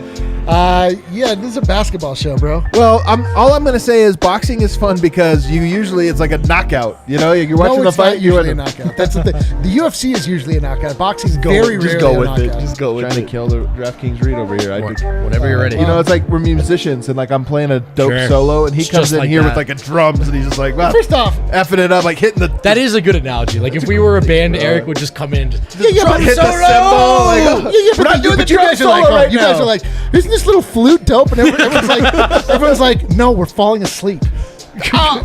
This is a basketball show, bro. Well, all I'm going to say is boxing is fun because it's like a knockout. You're watching the fight. Usually a knockout. That's the thing. The UFC is usually a knockout. Boxing is very rarely a knockout. Just go with it. Trying to kill the DraftKings read over here. Whenever you're ready. It's like we're musicians and like I'm playing a dope solo and he comes in here with like a drums and he's just like, well, first off, effing it up, like hitting the. That is a good analogy. Like if we were a band, Eric would just come in. Hit the cymbal. We're not doing the drum solo right now. You guys are like, isn't this little flute dope? And everyone's like, no, we're falling asleep. What?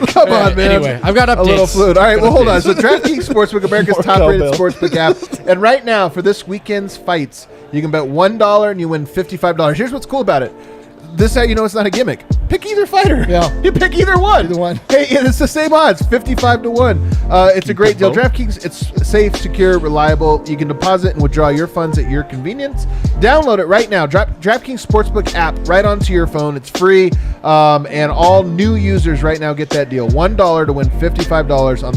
Come on, man. Anyway, I've got updates. A little flute. All right, well, hold on. So DraftKings Sportsbook, America's top-rated sportsbook app. And right now, for this weekend's fights, you can bet $1 and you win $55. Here's what's cool about it. This is how you know it's not a gimmick. pick either fighter. Yeah. You pick either one. Either one. Hey, it's the same odds, 55-1. It's a great deal. DraftKings, it's safe, secure, reliable. You can deposit and withdraw your funds at your convenience. Download it right now. DraftKings Sportsbook app right onto your phone. It's free, and all new users right now get that deal. $1 to win $55 on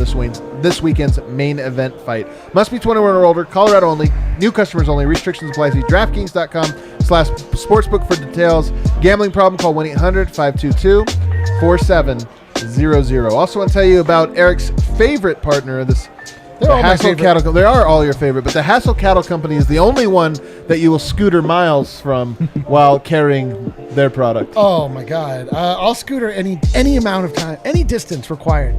this weekend's main event fight. Must be 21 or older. Colorado only. New customers only. Restrictions apply. See DraftKings.com/sportsbook for details. Gambling problem? Call 1-800-522-4700. Also want to tell you about Eric's favorite partner, the Hassel Cattle. They are all your favorite, but the Hassel Cattle Company is the only one that you will scooter miles from while carrying their product. Oh my God! I'll scooter any amount of time, any distance required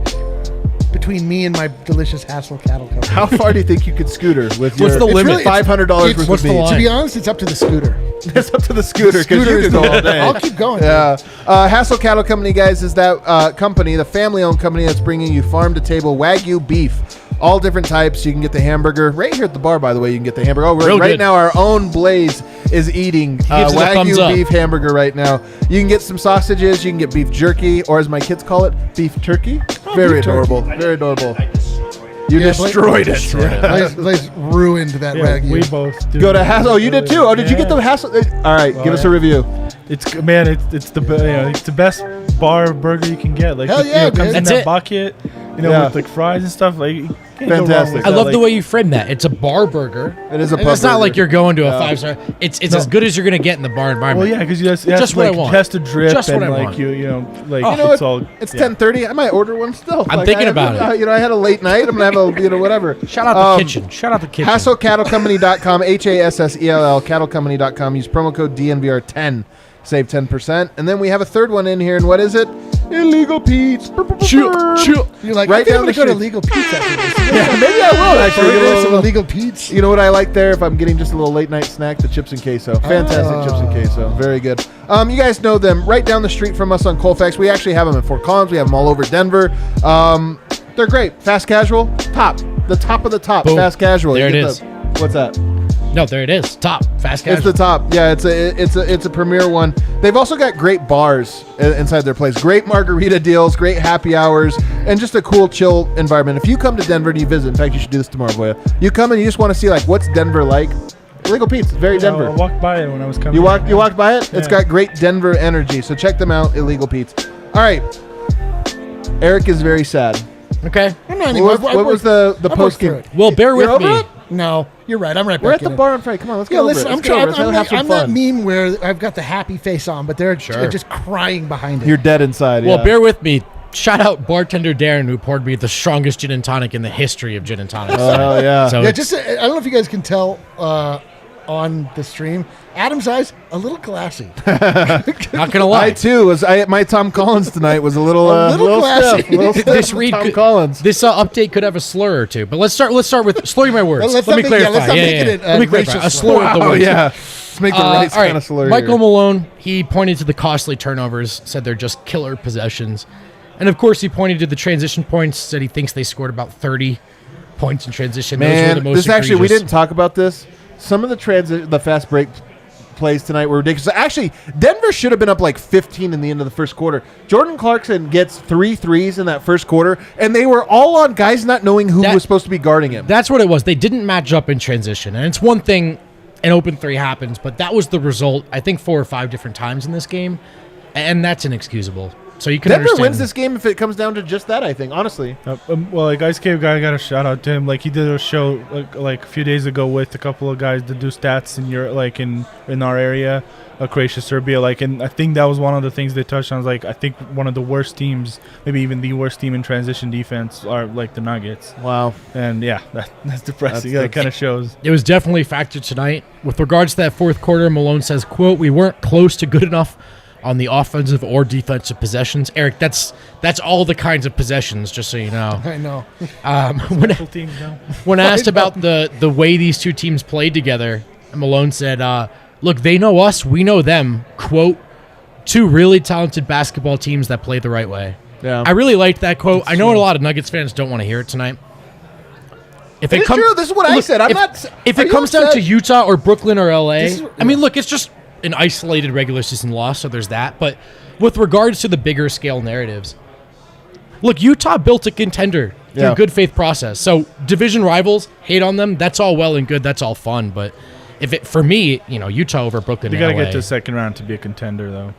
between me and my delicious Hassel Cattle Company. How far do you think you could scooter with What's the limit? Really, $500 worth what's of the meat? line? To be honest, it's up to the scooter. It's up to the scooter because you could go all day. I'll keep going. Yeah. Hassel Cattle Company, guys, is that company, the family-owned company that's bringing you farm-to-table Wagyu beef. All different types. You can get the hamburger right here at the bar, by the way. You can get the hamburger. Right now, our own Blaze is eating Wagyu beef hamburger right now. You can get some sausages. You can get beef jerky, or as my kids call it, beef turkey. Very adorable. Very adorable. You destroyed it. Blaze ruined that Wagyu. We both do. Go to Hassel. Oh, you did too. Oh, did you get the Hassel? All right, give us a review. It's the best bar burger you can get. Like, Hell yeah, it comes man. in That's that it. bucket, with like fries and stuff. Like, you can't go wrong Fantastic. with I that. love Like, the way you frame that. It's a bar burger. It is a And pub it's not like burger. you're going to a 5-star. It's as good as you're going to get in the bar environment. Well, yeah, because Just what I want. It has to drip Just what and I like want. it's all. It's 10:30. I might order one still. I'm thinking about it. I had a late night. I'm gonna have a whatever. Shout out the kitchen. Shout out the kitchen. HassellCattleCompany.com. HASSELL. CattleCompany.com. Use promo code DNVR10. Save 10%. And then we have a third one in here. And what is it? Illegal Pete's. Chill. You're like, Right I think down I'm the going to go to street. Legal Pete's after this. Yeah, maybe I will actually. Get a Burgers, some little- illegal Pete's. You know what I like there? If I'm getting just a little late night snack, the chips and queso. Fantastic chips and queso. Very good. You guys know them right down the street from us on Colfax. We actually have them in Fort Collins. We have them all over Denver. They're great. Fast casual, top. The top of the top. Boom. Fast casual. There You it get is. What's that? No, there it is. Top. Fast It's casual. the top. Yeah, it's a premier one. They've also got great bars inside their place. Great margarita deals, great happy hours, and just a cool, chill environment. If you come to Denver and you visit, in fact, you should do this tomorrow, Boya. You come and you just want to see like what's Denver like. Illegal Pete's, very Denver. I walked by it when I was coming. You walked by it? It's Yeah. got great Denver energy. So check them out, Illegal Pete's. All right. Eric is very sad. Okay. I'm not anymore. What was the post game? Well, bear with You're over me. it? No, you're right. I'm right We're back at the in it. bar on Friday. Come on, let's Yeah, go over listen, it. I'm Let's go over it. Let's have some that fun. meme where I've got the happy face on, but they're Sure. just crying behind it. You're dead inside. Well, yeah. bear with me. Shout out bartender Darren, who poured me the strongest gin and tonic in the history of gin and tonics. Oh, hell yeah. So Yeah, it's- just I don't know if you guys can tell on the stream. Adam's eyes a little glassy. not gonna lie. I too was. My Tom Collins tonight was a little glassy. stiff. Little stiff This with read Tom could- Collins. This update could have a slur or two, but let's start with slurring my words. Let's Let me not make- yeah, clarify. let's not make it Let me clarify. racial A slur of the Oh words. yeah. Let's make the right All kind right, of slur. Michael here. Malone, he pointed to the costly turnovers, said they're just killer possessions. And of course, he pointed to the transition points, said he thinks they scored about 30 points in transition. Those were Man, the most this actually we egregious. didn't talk about this. Some of the fast break plays tonight were ridiculous. Actually, Denver should have been up like 15 in the end of the first quarter. Jordan Clarkson gets 3 threes in that first quarter, and they were all on guys not knowing who That- was supposed to be guarding him. That's what it was. They didn't match up in transition. And it's one thing an open three happens, but that was the result, I think, 4 or 5 different times in this game. And that's inexcusable. So you can Denver understand. wins this game if it comes down to just that, I think, honestly. Well, like Ice Cave guy, got a shout out to him. Like he did a show like a few days ago with a couple of guys that do stats in your in our area, Croatia, Serbia. Like, and I think that was one of the things they touched on. Like, I think one of the worst teams, maybe even the worst team in transition defense, are like the Nuggets. Wow. And yeah, that's depressing. That's- That kind of shows. It was definitely a factor tonight. With regards to that fourth quarter, Malone says, quote, "We weren't close to good enough on the offensive or defensive possessions." Eric, that's all the kinds of possessions, just so you know. I know. Special teams now. When asked about the way these two teams played together, Malone said, look, they know us, we know them. Quote, "Two really talented basketball teams that play the right way." Yeah. I really liked that quote. I know a lot of Nuggets fans don't want to hear it tonight. If It's true. This is what I said. I'm if, not. If Are it you comes down upset? to Utah or Brooklyn or LA, This is- I mean, look, it's just an isolated regular season loss, so there's that. But with regards to the bigger scale narratives, look, Utah built a contender through good faith process. So division rivals, hate on them. That's all well and good. That's all fun. But for me, Utah over Brooklyn. You got to get to the second round to be a contender, though.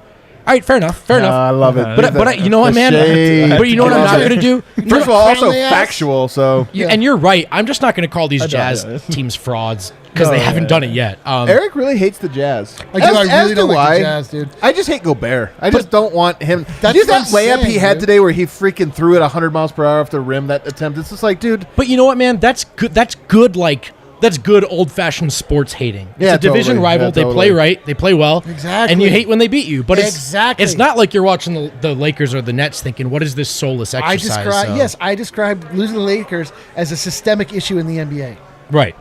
All right, fair enough. I love it. But you know what, man? But you know what I'm not going to do? First of all, also factual. So and you're right. I'm just not going to call these Jazz teams frauds because they haven't done it yet. Eric really hates the Jazz. I really don't like the Jazz, dude. I just hate Gobert. I just don't want him. That's that layup he had today where he freaking threw it 100 miles per hour off the rim. That attempt. It's just like, dude. But you know what, man? That's good. That's good. That's good old-fashioned sports hating. It's a division rival. They play right. They play well. Exactly. And you hate when they beat you. But it's not like you're watching the Lakers or the Nets thinking, what is this soulless exercise? I described losing the Lakers as a systemic issue in the NBA. Right.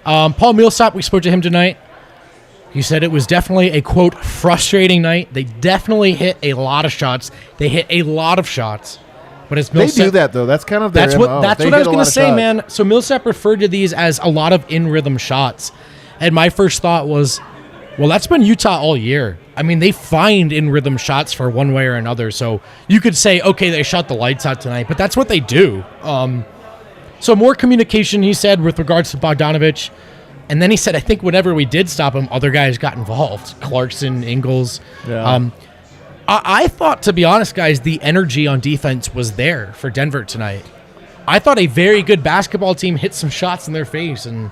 Paul Millsap, we spoke to him tonight. He said it was definitely a, quote, frustrating night. They definitely hit a lot of shots. But it's Millsap. They do that, though. That's kind of their MO. That's what I was going to say, man. So Millsap referred to these as a lot of in-rhythm shots. And my first thought was, well, that's been Utah all year. I mean, they find in-rhythm shots for one way or another. So you could say, okay, they shot the lights out tonight, but that's what they do. So more communication, he said, with regards to Bogdanović. And then he said, I think whenever we did stop him, other guys got involved. Clarkson, Ingles. Yeah. I thought, to be honest, guys, the energy on defense was there for Denver tonight. I thought a very good basketball team hit some shots in their face, and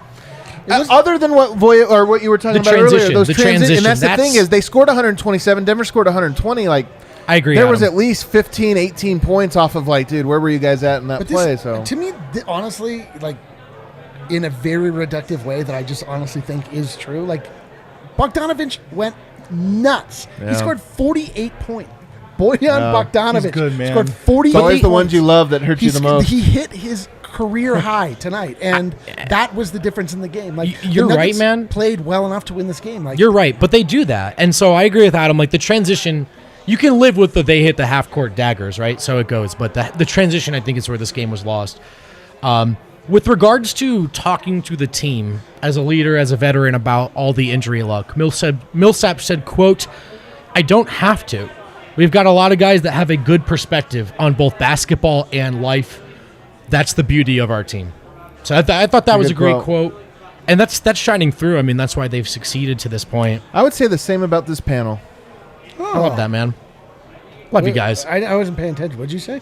other than what you were talking about earlier, those transitions. And that's the thing is they scored 127. Denver scored 120. Like I agree. There was at least 15, 18 points off of dude, where were you guys at in that play? So to me, honestly, in a very reductive way that I just honestly think is true. Bogdanović went nuts. Yeah. He scored 48 points. Bojan Bogdanović scored 48 It's always the ones you love that hurt you the most. He hit his career high tonight, and that was the difference in the game. You're right, man. Played well enough to win this game. You're right, but they do that. And so I agree with Adam. The transition, you can live with they hit the half-court daggers, right? So it goes. But the transition, I think, is where this game was lost. With regards to talking to the team as a leader, as a veteran about all the injury luck, Millsap said, quote, I don't have to. We've got a lot of guys that have a good perspective on both basketball and life. That's the beauty of our team. So I thought that was a great quote. And that's shining through. I mean, that's why they've succeeded to this point. I would say the same about this panel. I love that, man. Love you guys. I wasn't paying attention. What'd you say?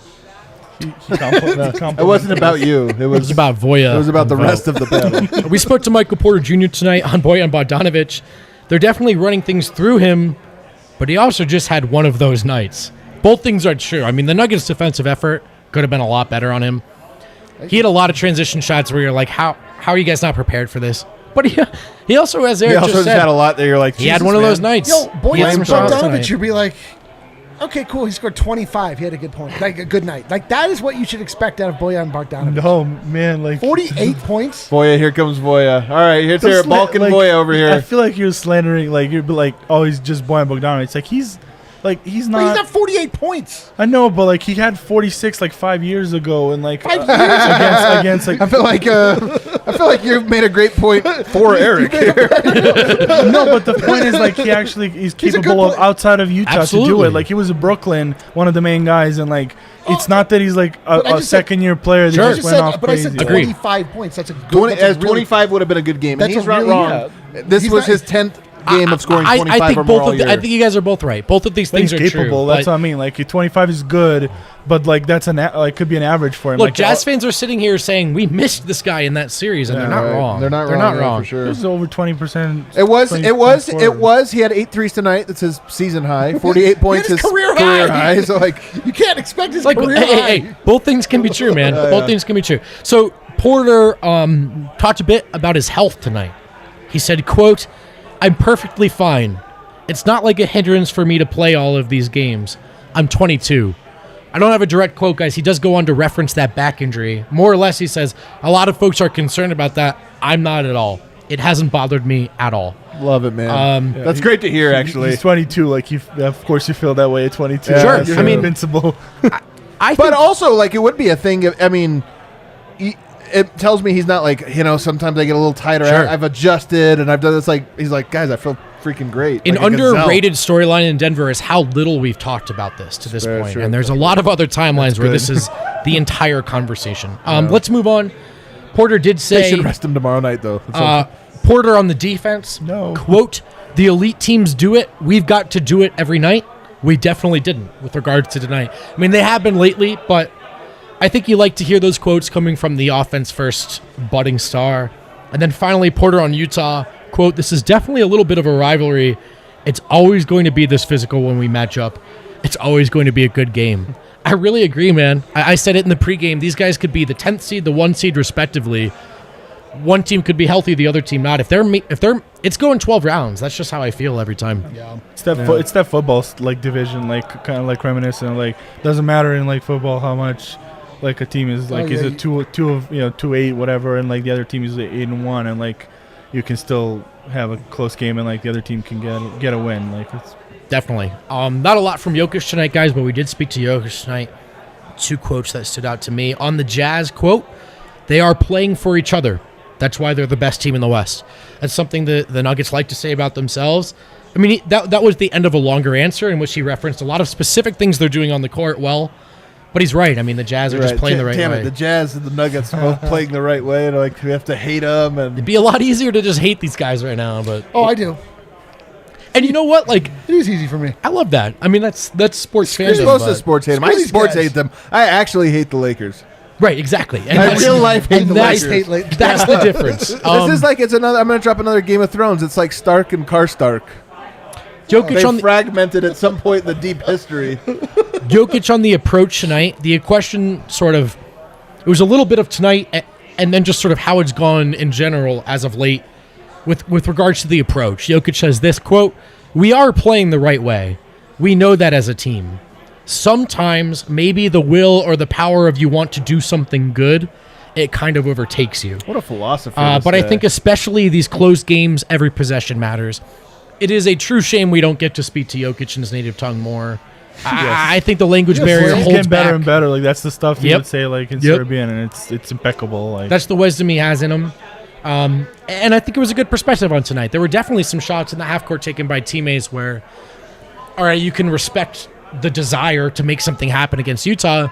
It wasn't about you. It was about Voya. It was about the rest of the panel. We spoke to Michael Porter Jr. tonight on Bojan Bogdanović. They're definitely running things through him, but he also just had one of those nights. Both things are true. I mean, the Nuggets' defensive effort could have been a lot better on him. He had a lot of transition shots where you're like, how are you guys not prepared for this? But he also, as Eric just said, had a lot there. You're like, he had one of those nights. Yo, Bojan Bogdanović, you'd be like, okay, cool. He scored 25. He had a good point. A good night. That is what you should expect out of Bojan Bogdanović. No, man. 48 points. Voya, here comes Voya. All right, here's Balkan Voya over here. I feel like you're slandering. You'd be like, oh, he's just Bojan Bogdanović. He's not. But he's not 48 points. I know, but he had 46 5 years ago, and 5 years against I feel like you've made a great point for Eric. No, but the point is he's capable of outside of Utah to do it. He was in Brooklyn, one of the main guys, and it's not that he's a second-year player that just went off crazy. I said 25 points. That's a good. 25 would have been a good game. That's he's not wrong. This was his 10th game of scoring 25 I think or more all year. I think you guys are both right. Both of these things are capable. True. That's what I mean. 25 is good, but that's could be an average for him. Look, Jazz fans are sitting here saying we missed this guy in that series, and they're not wrong. They're not wrong for sure. It was over 20%. It was. He had 8 threes tonight. That's his season high. 48 points is career high. So you can't expect his career high. Hey, both things can be true, man. Both things can be true. So Porter talked a bit about his health tonight. He said, quote, I'm perfectly fine. It's not like a hindrance for me to play all of these games. I'm 22. I don't have a direct quote, guys. He does go on to reference that back injury. More or less, he says, a lot of folks are concerned about that. I'm not at all. It hasn't bothered me at all. Love it, man. That's great to hear, actually. He's 22. Of course you feel that way at 22. Yeah, sure. You're invincible. But also, it would be a thing. It tells me he's not sometimes I get a little tighter. Sure. I've adjusted and I've done this. He's like, guys, I feel freaking great. An like a underrated storyline in Denver is how little we've talked about this to this point. True. And there's a lot of other timelines where this is the entire conversation. Let's move on. Porter did say... They should rest him tomorrow night, though. Porter on the defense, quote, "The elite teams do it. We've got to do it every night." We definitely didn't with regards to tonight. I mean, they have been lately, but I think you like to hear those quotes coming from the offense first budding star. And then finally, Porter on Utah, quote, "This is definitely a little bit of a rivalry. It's always going to be this physical when we match up. It's always going to be a good game." I really agree, man. I said it in the pregame. These guys could be the 10th seed, the 1 seed, respectively. One team could be healthy, the other team not. If they're, it's going 12 rounds. That's just how I feel every time. Yeah, it's that football like division, like kind of like reminiscent. Like doesn't matter in like football how much like a team is like is it 2-8 whatever, and like the other team is 8-1, and like you can still have a close game, and like the other team can get a win. Like it's definitely not a lot from Jokic tonight, guys, but we did speak to Jokic tonight. 2 quotes that stood out to me on the Jazz. Quote, "They are playing for each other. That's why they're the best team in the West." That's something that the Nuggets like to say about themselves. I mean, that was the end of a longer answer in which he referenced a lot of specific things they're doing on the court well. But he's right. I mean, the Jazz are just playing the right way. Damn it, the Jazz and the Nuggets are both playing the right way, and like we have to hate them. And it'd be a lot easier to just hate these guys right now. But I do. And you know what? Like, it is easy for me. I love that. I mean, that's sports fans. You're supposed to sports hate them. I sports hate them. I actually hate the Lakers. Right, exactly. And I real life hate the Lakers. That's the difference. This is like I'm going to drop another Game of Thrones. It's like Stark and Karstark. Jokic fragmented at some point in the deep history. Jokic on the approach tonight. The question sort of, it was a little bit of tonight, and then just sort of how it's gone in general as of late with regards to the approach. Jokic says this, quote, "We are playing the right way. We know that as a team. Sometimes maybe the will or the power of you want to do something good, it kind of overtakes you." What a philosophy. But I think especially these close games, every possession matters. It is a true shame we don't get to speak to Jokic in his native tongue more. I think the language barrier holds getting better back. and better. Like that's the stuff he would say like in Serbian, and it's impeccable. Like that's the wisdom he has in him. And I think it was a good perspective on tonight. There were definitely some shots in the half court taken by teammates where, all right, you can respect the desire to make something happen against Utah.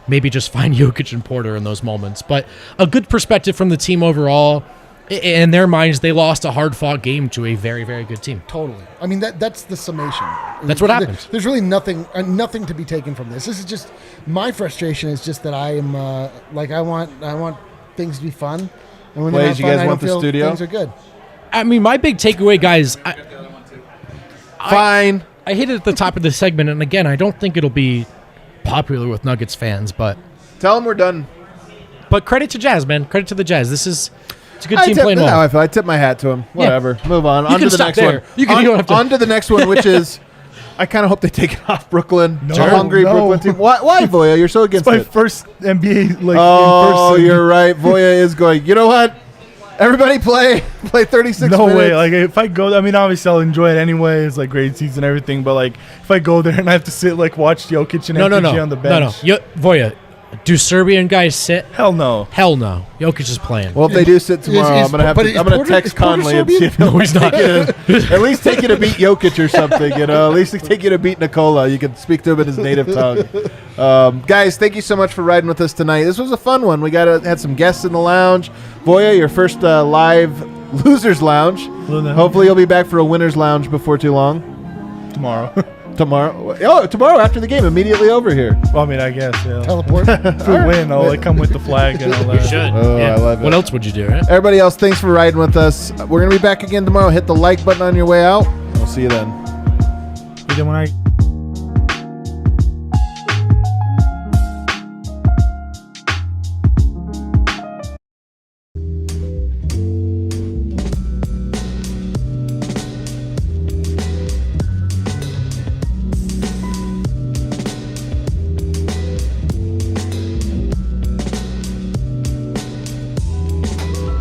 Maybe just find Jokic and Porter in those moments. But a good perspective from the team overall. In their minds, they lost a hard-fought game to a very, very good team. Totally. I mean, that's the summation. That's what happens. There's really nothing to be taken from this. This is just my frustration. Is just that I am I want things to be fun, and when they're not you fun, guys I want don't the feel studio? things are good. I mean, my big takeaway, guys. Fine. I hit it at the top of the segment, and again, I don't think it'll be popular with Nuggets fans, but tell them we're done. But credit to Jazz, man. Credit to the Jazz. It's a good team playing well. I feel. I tip my hat to him. Whatever. Yeah. Move on. You can stop there. You don't have to. On to the next one, which is, I kind of hope they take it off Brooklyn. Hungry Brooklyn team. Why, Voya? You're so against it's it. my first NBA in person. Oh, you're right. Voya is going, you know what? Everybody play 36 minutes. No way. Like, if I go, I mean, obviously I'll enjoy it anyway. It's like grade season and everything. But like, if I go there and I have to sit, like, watch Jokic and MPG on the bench. No. Voya, do Serbian guys sit? Hell no. Hell no. Jokic is playing. Well, if they do sit tomorrow, I'm gonna text Conley and see if he's not. At least take you to beat Jokic or something. You know, at least take you to beat Nikola. You can speak to him in his native tongue. Guys, thank you so much for riding with us tonight. This was a fun one. We had some guests in the lounge. Voya, your first live losers lounge. Hopefully, you'll be back for a winners lounge before too long. Tomorrow. Oh, tomorrow after the game, immediately over here. Well, I mean, I guess, yeah. Teleport. If we win, I'll come with the flag and all that. You should. Oh, yeah. I love it. What else would you do, right? Everybody else, thanks for riding with us. We're going to be back again tomorrow. Hit the like button on your way out. We'll see you then. When I